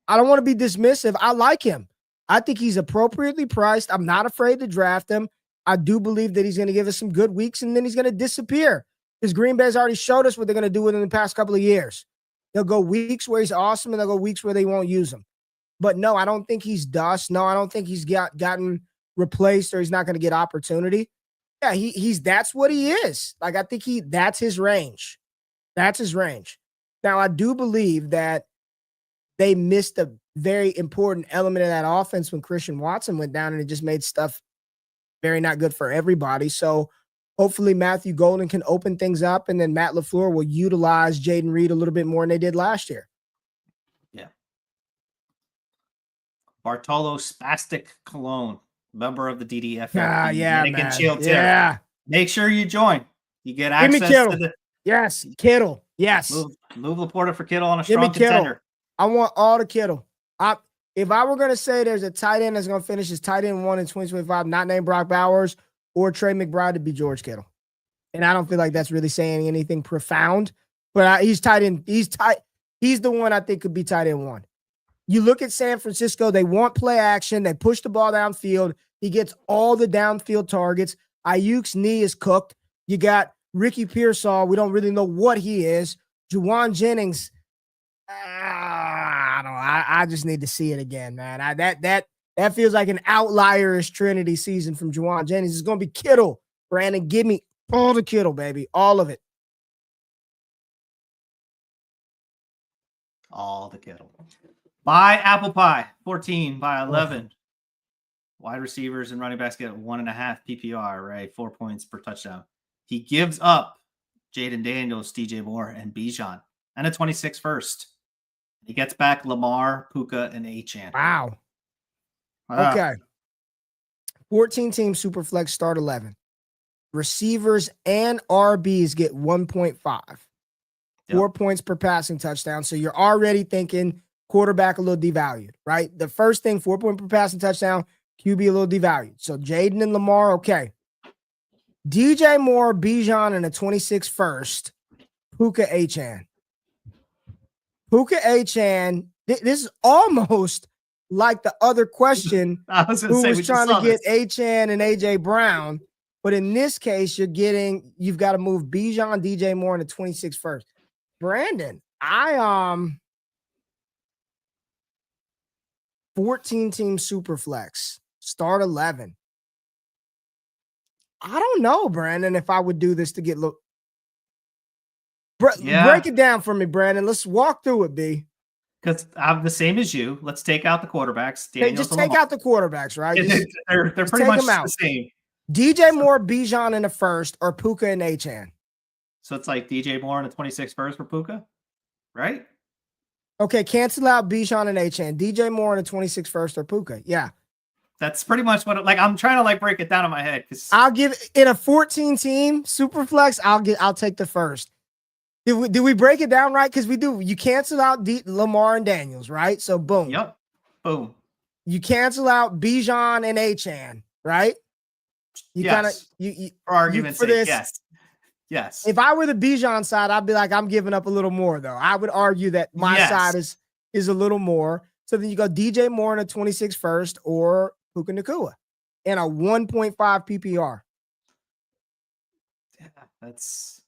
I don't want to be dismissive. I like him. I think he's appropriately priced. I'm not afraid to draft him. I do believe that he's going to give us some good weeks and then he's going to disappear. Because Green Bay's already showed us what they're going to do with him in the past couple of years. They'll go weeks where he's awesome and they'll go weeks where they won't use him. But no, I don't think he's dust. No, I don't think he's gotten replaced or he's not going to get opportunity. Yeah, he's that's what he is. Like, I think that's his range. That's his range. Now, I do believe that they missed a very important element of that offense when Christian Watson went down and it just made stuff very not good for everybody. So hopefully Matthew Golden can open things up and then Matt LaFleur will utilize Jaden Reed a little bit more than they did last year. Yeah. Bartolo Spastic Cologne, member of the DDFL. Yeah. Make sure you join. You get access to the. Yes, Kittle. Yes. Move Laporta for Kittle on a strong contender. I want all the Kittle. If I were going to say there's a tight end that's going to finish as tight end 1 in 2025, not named Brock Bowers or Trey McBride, to be George Kittle. And I don't feel like that's really saying anything profound, but he's tight end. He's the one I think could be tight end 1. You look at San Francisco, they want play action. They push the ball downfield. He gets all the downfield targets. Ayuk's knee is cooked. You got Ricky Pearsall. We don't really know what he is. Juwan Jennings. I don't know. I just need to see it again, man. That feels like an outlier-ish Trinity season from Juwan Jennings. It's going to be Kittle. Brandon, give me all the Kittle, baby. All of it. All the Kittle. Buy Apple Pie, 14 by 11. Wide receivers and running backs get 1.5 PPR, right? 4 points per touchdown. He gives up Jaden Daniels, DJ Moore, and Bijan, and a 26 first. He gets back Lamar, Puka, and Achane. Wow. Okay. 14-team Superflex start 11. Receivers and RBs get 1.5. 4 points per passing touchdown. So you're already thinking quarterback a little devalued, right? The first thing, 4 point per passing touchdown, QB a little devalued. So Jaden and Lamar, okay. DJ Moore, Bijan, and a 26 first. Puka Achane. Puka Achane This is almost like the other question who was trying to get Achane and AJ Brown. But in this case, you've got to move Bijan, DJ Moore, and the 26 first. Brandon, 14-team super flex, start 11. I don't know, Brandon, if I would do this to get break it down for me, Brandon. Let's walk through it, B. Because I'm the same as you. Let's take out the quarterbacks. Just take out the quarterbacks, right? They're pretty much the same. DJ Moore, Bijan in the first, or Puka and Achane. So it's like DJ Moore in the 26 first for Puka, right? Okay, cancel out Bijan and Achane. DJ Moore in the 26 first or Puka. Yeah. That's pretty much what I'm trying to break it down in my head. I'll give in a 14-team super flex. I'll take the first. Did we break it down right? Because we do. You cancel out Lamar and Daniels, right? So boom. Yep. Boom. You cancel out Bijan and Achane, right? You kind of for argument's sake, this, yes. Yes. If I were the Bijan side, I'd be like, I'm giving up a little more, though. I would argue that my side is a little more. So then you go DJ Moore in a 26 first or Puka Nacua in a 1.5 PPR. Yeah, that's.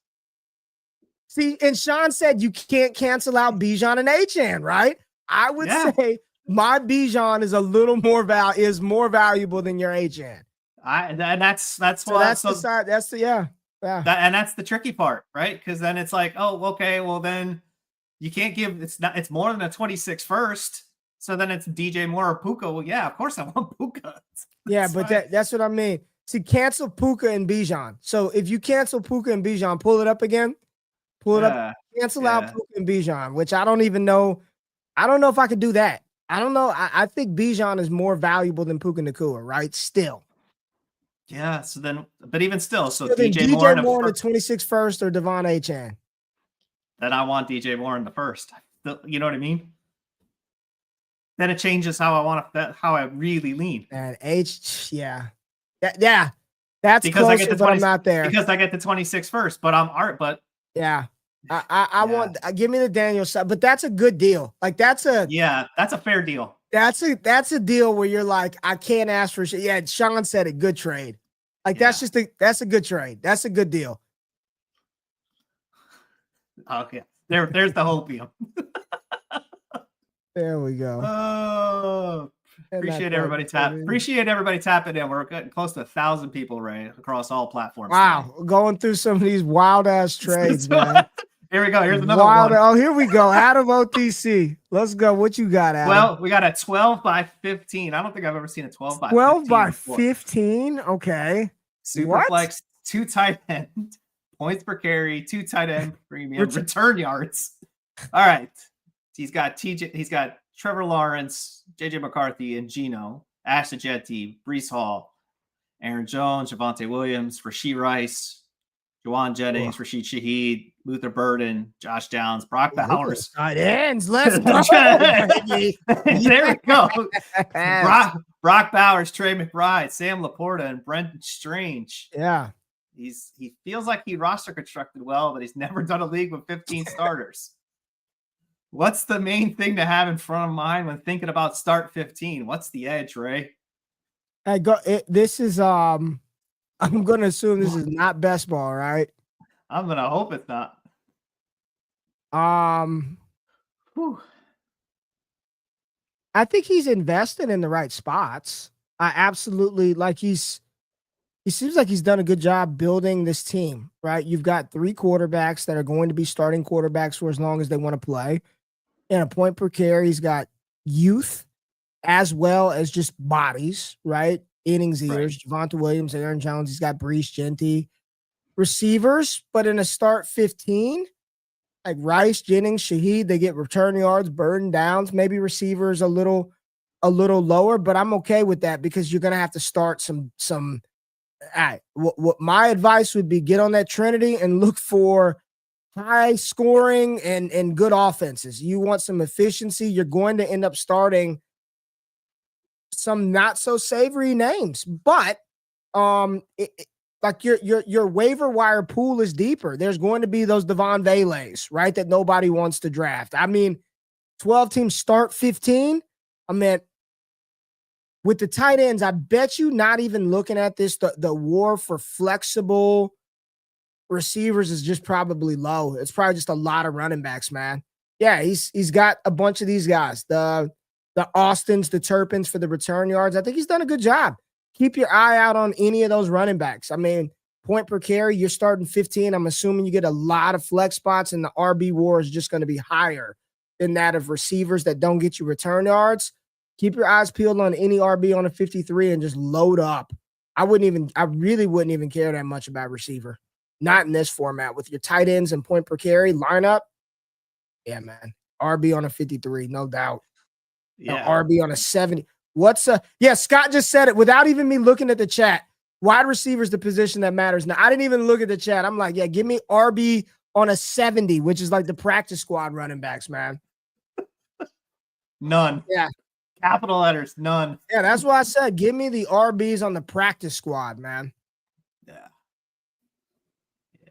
See, and Sean said you can't cancel out Bijan and Achane, right? I would say my Bijan is a little more more valuable than your Achane. And that's the side. That's the and that's the tricky part, right? Because then it's like, oh, okay, well then you can't give it's more than a 26 first. So then it's DJ Moore or Puka. Well, yeah, of course I want Puka. But that's what I mean. See, cancel Puka and Bijan. So if you cancel Puka and Bijan, pull it up again. Pull it up. Cancel out Puka and Bijan, which I don't even know. I don't know if I could do that. I don't know. I think Bijan is more valuable than Puka Nacua, right? Still. Yeah. So then, but even still, so DJ Moore in the 26 first or Devon Achane. Then I want DJ Moore in the first. You know what I mean? Then it changes how I really lean. And that's because closer, but I'm not there because I get the 26 first. But I want give me the Daniel side, but that's a good deal. Like that's a fair deal. That's a deal where you're like, I can't ask for shit. Yeah, Sean said it. Good trade. Like that's a good trade. That's a good deal. Okay, there's the hopium. There we go. Oh, appreciate everybody tapping in. We're getting close to 1,000 people right across all platforms. Wow, today. Going through some of these wild ass trades, man. Here we go. Here's another one. Oh, here we go. Adam OTC. Let's go. What you got, Adam? Well, we got a 12 by 15. I don't think I've ever seen a 12 by 12 by 15. Okay. Super flex, 2 tight end, points per carry, 2 tight end premium, return yards. All right. He's got Trevor Lawrence, JJ McCarthy, and Geno, Ashton Jeanty, Breece Hall, Aaron Jones, Javonte Williams, Rashee Rice, Juwan Jennings, Rashid Shaheed, Luther Burden, Josh Downs, Brock Bowers. Tight ends. Let's go. There we go. Brock Bowers, Trey McBride, Sam Laporta, and Brendan Strange. Yeah. He feels like he roster constructed well, but he's never done a league with 15 starters. What's the main thing to have in front of mind when thinking about start 15? What's the edge, Ray? This is I'm going to assume this is not best ball, right? I'm going to hope it's not. I think he's invested in the right spots. I absolutely he seems like he's done a good job building this team, right? You've got 3 quarterbacks that are going to be starting quarterbacks for as long as they want to play. And a point per carry, he's got youth as well as just bodies, right? Innings eaters, Javonte Williams, Aaron Jones. He's got Breece, Jeanty. Receivers, but in a start 15, like Rice, Jennings, Shaheed, they get return yards, Burden, Downs. Maybe receivers a little lower, but I'm okay with that because you're gonna have to start some. All right, what my advice would be: get on that Trinity and look for high scoring and good offenses. You want some efficiency. You're going to end up starting some not so savory names, but like your waiver wire pool is deeper. There's going to be those Devon Velays, right? That nobody wants to draft. I mean, 12 teams start 15. I mean, with the tight ends, I bet you not even looking at this, the war for flexible receivers is just probably low. It's probably just a lot of running backs, man. Yeah, he's got a bunch of these guys. The Austins, the Turpins for the return yards. I think he's done a good job. Keep your eye out on any of those running backs. I mean, point per carry, you're starting 15. I'm assuming you get a lot of flex spots, and the RB war is just going to be higher than that of receivers that don't get you return yards. Keep your eyes peeled on any RB on a 53 and just load up. I really wouldn't even care that much about receiver. Not in this format. With your tight ends and point per carry lineup, yeah, man. RB on a 53, no doubt. Yeah. RB on a 70. Scott just said it without even me looking at the chat. Wide receiver is the position that matters. Now, I didn't even look at the chat. I'm like, yeah, give me RB on a 70, which is like the practice squad running backs, man. None. Yeah. Capital letters, none. Yeah, that's why I said give me the RBs on the practice squad, man. Yeah. I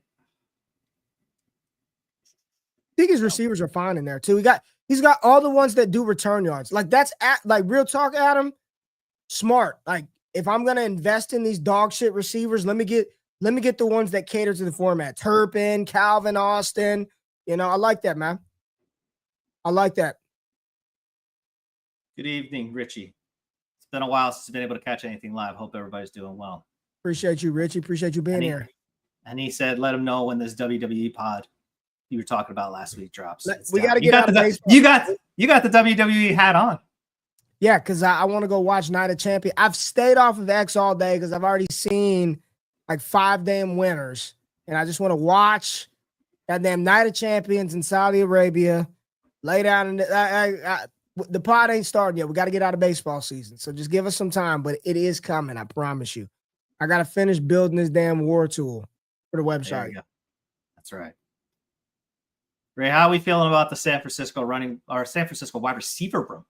think his receivers are fine in there too. He's got all the ones that do return yards. Like that's real talk, Adam. Smart. Like if I'm gonna invest in these dog shit receivers, let me get the ones that cater to the format. Turpin, Calvin, Austin. You know, I like that, man. I like that. Good evening, Richie. It's been a while since I've been able to catch anything live. Hope everybody's doing well. Appreciate you, Richie. Appreciate you being here. And he said, let him know when this WWE pod you were talking about last week drops. We got to get out of baseball. You got the WWE hat on. Yeah, because I want to go watch Night of Champions. I've stayed off of X all day because I've already seen like 5 damn winners. And I just want to watch that damn Night of Champions in Saudi Arabia. Lay down in the pod ain't starting yet. We got to get out of baseball season. So just give us some time, but it is coming. I promise you. I got to finish building this damn war tool for the website. That's right. Ray, how are we feeling about the San Francisco wide receiver room?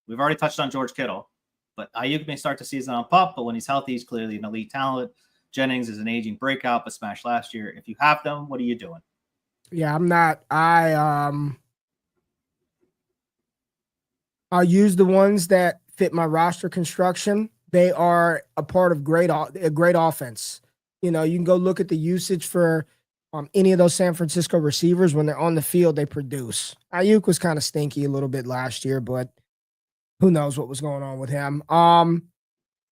We've already touched on George Kittle, but Ayuk may start the season on pup, but when he's healthy, he's clearly an elite talent. Jennings is an aging breakout, but smashed last year. If you have them, what are you doing? Yeah, I'm not. I'll use the ones that fit my roster construction. They are a part of a great offense. You know, you can go look at the usage for any of those San Francisco receivers. When they're on the field, they produce. Ayuk was kind of stinky a little bit last year, but who knows what was going on with him.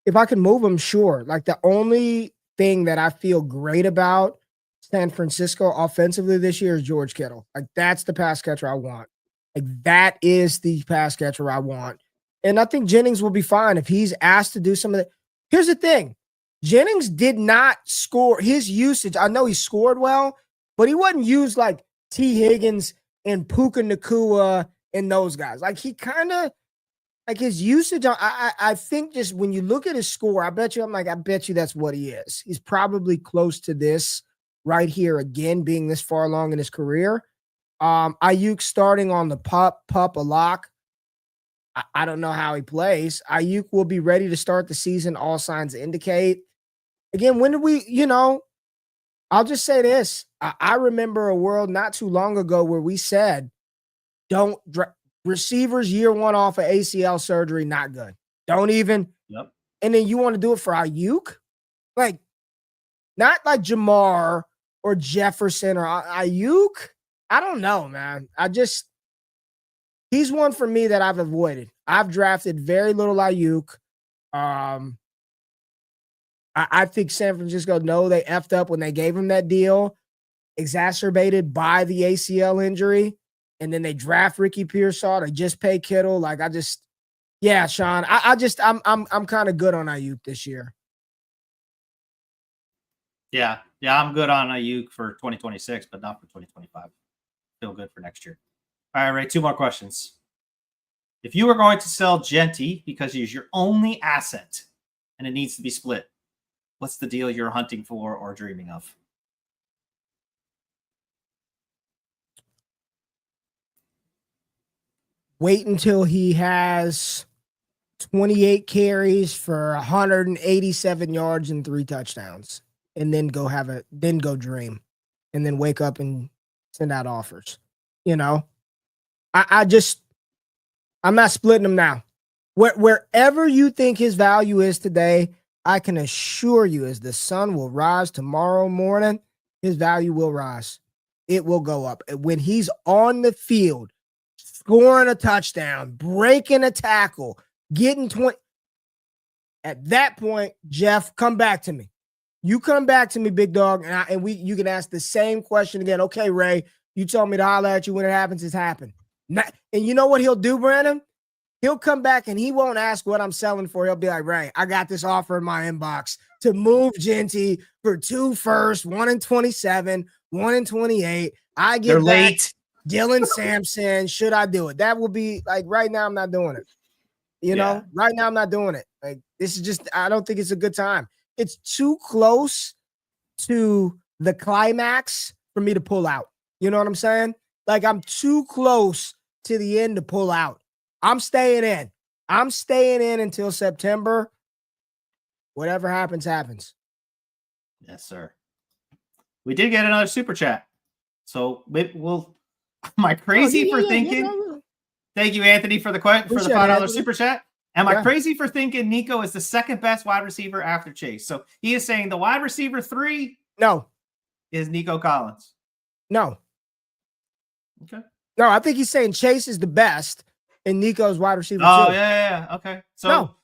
If I could move him, sure. Like the only thing that I feel great about San Francisco offensively this year is George Kittle. Like that's the pass catcher I want. Like that is the pass catcher I want. And I think Jennings will be fine if he's asked to do some of that. Here's the thing. Jennings did not score his usage. I know he scored well, but he wasn't used like T. Higgins and Puka Nacua and those guys. Like he kind of like his usage. I think just when you look at his score, I bet you that's what he is. He's probably close to this right here again, being this far along in his career. Ayuk starting on the pup a lock. I don't know how he plays. Ayuk will be ready to start the season. All signs indicate. Again, when did I'll just say this. I remember a world not too long ago where we said, receivers year one off of ACL surgery, not good. Don't even. Yep. And then you want to do it for Ayuk? Like, not like Jamar or Jefferson or Ayuk. I don't know, man. He's one for me that I've avoided. I've drafted very little Ayuk. I think San Francisco know they effed up when they gave him that deal, exacerbated by the ACL injury, and then they draft Ricky Pearsall. They just pay Kittle. Like Sean. I'm kind of good on Ayuk this year. Yeah, I'm good on Ayuk for 2026, but not for 2025. Feel good for next year. All right, Ray, 2 more questions. If you were going to sell Genty because he's your only asset and it needs to be split, what's the deal you're hunting for or dreaming of? Wait until he has 28 carries for 187 yards and 3 touchdowns, and then go dream, and then wake up and send out offers. You know, I just I'm not splitting him now. Wherever you think his value is today, I can assure you, as the sun will rise tomorrow morning, his value will rise. It will go up. When he's on the field, scoring a touchdown, breaking a tackle, getting 20. At that point, Jeff, come back to me. You come back to me, big dog, and you can ask the same question again. Okay, Ray, you told me to holler at you when it happens. It's happened. And you know what he'll do, Brandon? He'll come back and he won't ask what I'm selling for. He'll be like, Ray, I got this offer in my inbox to move Genty for 2 firsts, 1 and 27, 1 and 28. I get They're late. Dylan Sampson. Should I do it? That will be like right now. I'm not doing it. You know, right now I'm not doing it. Like this is just, I don't think it's a good time. It's too close to the climax for me to pull out. You know what I'm saying? Like I'm too close to the end to pull out. I'm staying in. I'm staying in until September. Whatever happens, happens. Yes, sir. We did get another super chat. So we'll. Am I crazy for thinking? Thank you, Anthony, for the $5 super chat. Am I crazy for thinking Nico is the second best wide receiver after Chase? So he is saying the wide receiver 3. No. Is Nico Collins. No. Okay. No, I think he's saying Chase is the best. And Nico's wide receiver. Oh, yeah. Okay. So no,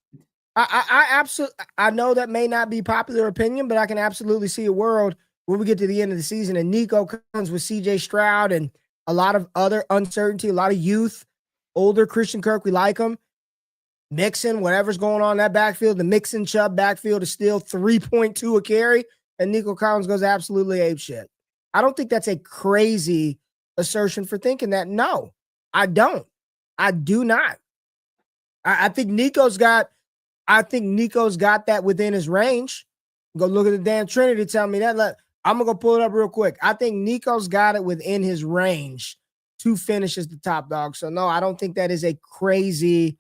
I absolutely, I know that may not be popular opinion, but I can absolutely see a world where we get to the end of the season and Nico comes with CJ Stroud and a lot of other uncertainty, a lot of youth, older Christian Kirk. We like him. Mixon, whatever's going on in that backfield, the Mixon Chubb backfield is still 3.2 a carry, and Nico Collins goes absolutely apeshit. I don't think that's a crazy assertion for thinking that. No, I don't. I do not. I think Nico's got that within his range. Go look at the damn Trinity. Tell me that. I'm gonna go pull it up real quick. I think Nico's got it within his range to finish as the top dog. So no, I don't think that is a crazy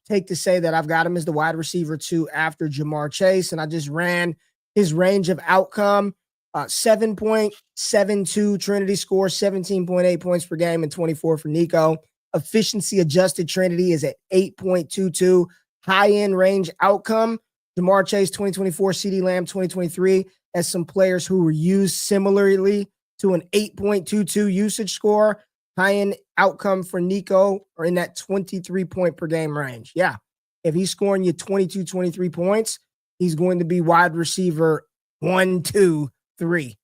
take to say that I've got him as the wide receiver 2 after Jamar Chase, and I just ran his range of outcome. 7.72 Trinity score, 17.8 points per game, and 24 for Nico. Efficiency adjusted Trinity is at 8.22. High-end range outcome, Jamar Chase 2024, CeeDee Lamb 2023, as some players who were used similarly to an 8.22 usage score. High-end outcome for Nico are in that 23 point per game range. Yeah, if he's scoring you 22, 23 points, he's going to be wide receiver 1, 2, 3.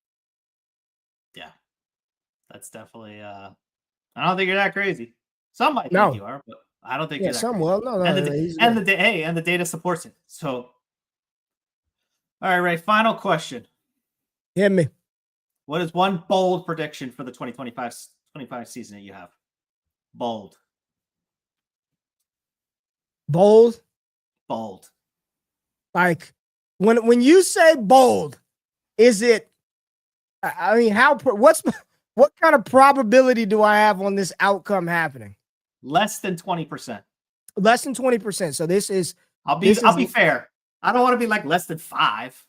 Yeah, that's definitely, I don't think you're that crazy. Some might think you are, but I don't think you're that some crazy. will. No, and the data supports it. So, all right, Ray, final question. Hit me. What is one bold prediction for the 2025 season that you have? Bold. Like when you say bold, is it? I mean, what kind of probability do I have on this outcome happening? Less than 20%. Less than 20%. So this is. I'll be fair. I don't want to be like less than 5.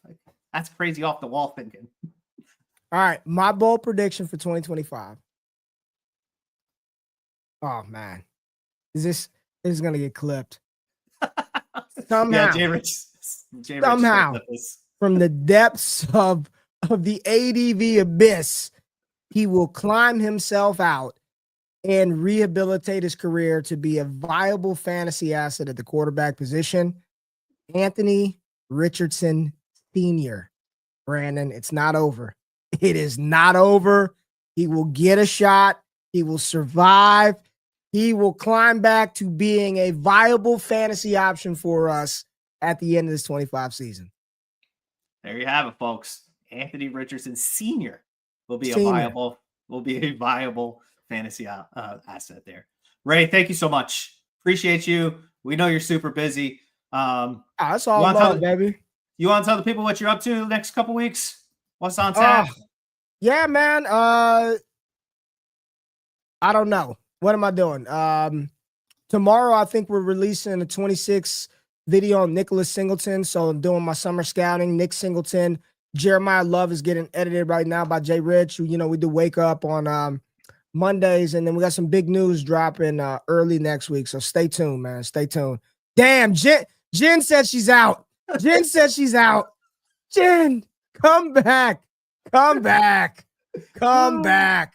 That's crazy off the wall thinking. All right, my bold prediction for 2025. Oh man, this is gonna get clipped somehow. Yeah, Jay Rich somehow from the depths of the ADV abyss, he will climb himself out and rehabilitate his career to be a viable fantasy asset at the quarterback position. Anthony Richardson Sr. Brandon, it's not over. It is not over. He will get a shot. He will survive. He will climb back to being a viable fantasy option for us at the end of this 25 season. There you have it, folks. Anthony Richardson Sr. will be a viable fantasy asset there. Ray, thank you so much. Appreciate you. We know you're super busy. That's all love, baby. You want to tell the people what you're up to the next couple weeks? What's on tap? Yeah, man. I don't know. What am I doing? Tomorrow, I think we're releasing a 26 video on Nicholas Singleton. So I'm doing my summer scouting. Nick Singleton. Jeremiah Love is getting edited right now by Jay Rich. We do Wake Up on Mondays, and then we got some big news dropping early next week. So stay tuned, man. Stay tuned. Damn, Jen said she's out. Jen said she's out. Jen, come back. Come back. Come back.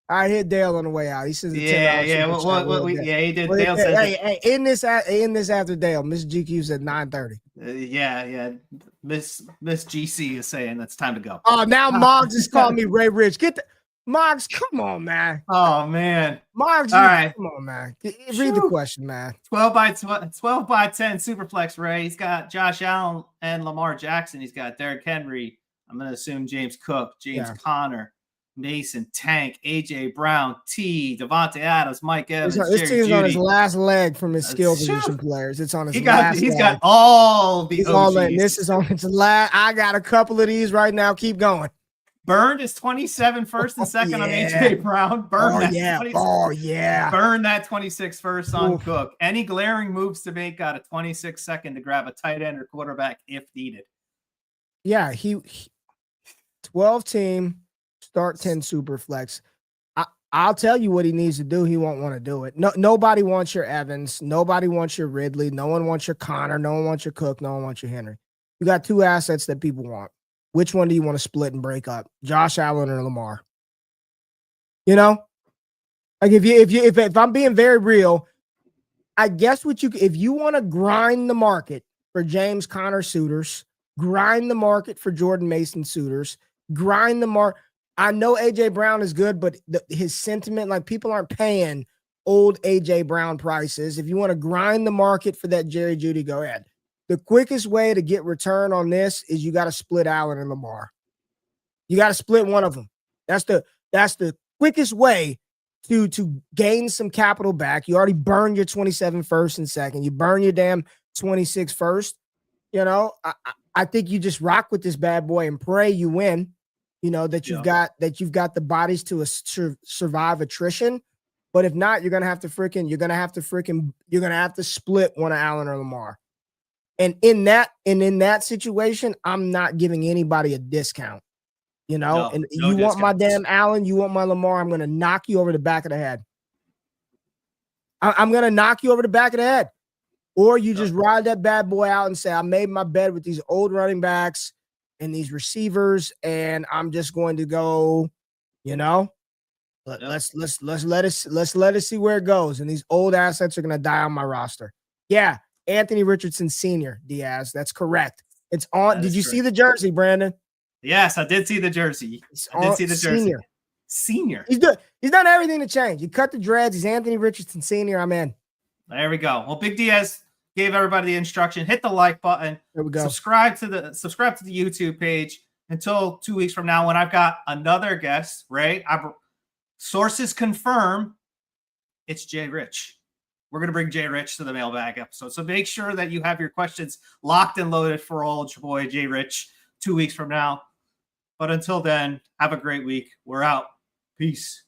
I hit Dale on the way out. He says, yeah. He did. Dale said, hey, in this after Dale, Miss GQ said 9:30. Yeah. Miss GC is saying it's time to go. Oh, now Moggs just called me Ray Rich. Get the Moggs, come on, man. Oh man. Moggs, all right. Come on, man. Read the question, man. 12 by 10 Superflex Ray. He's got Josh Allen and Lamar Jackson. He's got Derrick Henry. I'm gonna assume James Cook, James Conner, Mason, Tank, AJ Brown, T, Devontae Adams, Mike Evans. This team's on his last leg from his skill position players. It's on his last leg. He's got all the OGs. This is on his last. I got a couple of these right now. Keep going. Burned is 27 first and second on AJ Brown. Burn that 26 first on Cook. Any glaring moves to make, got a 26 second to grab a tight end or quarterback if needed. Yeah, he 12 team, start 10 super flex. I'll tell you what he needs to do. He won't want to do it. Nobody wants your Evans. Nobody wants your Ridley. No one wants your Connor. No one wants your Cook. No one wants your Henry. You got two assets that people want. Which one do you want to split and break up? Josh Allen or Lamar? You know, like if I'm being very real, I guess if you want to grind the market for James Conner suitors, grind the market for Jordan Mason suitors, grind the market. I know AJ Brown is good, but his sentiment, like people aren't paying old AJ Brown prices. If you want to grind the market for that Jerry Jeudy, go ahead. The quickest way to get return on this is you got to split Allen and Lamar. You got to split one of them. That's the quickest way to gain some capital back. You already burned your 27 first and second. You burn your damn 26 first. You know, I think you just rock with this bad boy and pray you win. You know that you've got the bodies to survive attrition. But if not, you're gonna have to split one of Allen or Lamar. And in that situation, I'm not giving anybody a discount, you know. You want my damn Allen, you want my Lamar. I'm going to knock you over the back of the head. I'm going to knock you over the back of the head. Or you just ride that bad boy out and say, I made my bed with these old running backs and these receivers, and I'm just going to go, you know. Let's let us see where it goes. And these old assets are going to die on my roster. Yeah. Anthony Richardson Sr., Diaz. That's correct. It's on. Did you see the jersey, Brandon? Yes, I did see the jersey. I did see the jersey. Senior. He's done everything to change. You cut the dreads. He's Anthony Richardson Sr. I'm in. There we go. Well, Big Diaz gave everybody the instruction. Hit the like button. There we go. Subscribe to the YouTube page until 2 weeks from now when I've got another guest, right? Sources confirm it's Jay Rich. We're going to bring Jay Rich to the mailbag episode. So make sure that you have your questions locked and loaded for old your boy Jay Rich 2 weeks from now. But until then, have a great week. We're out. Peace.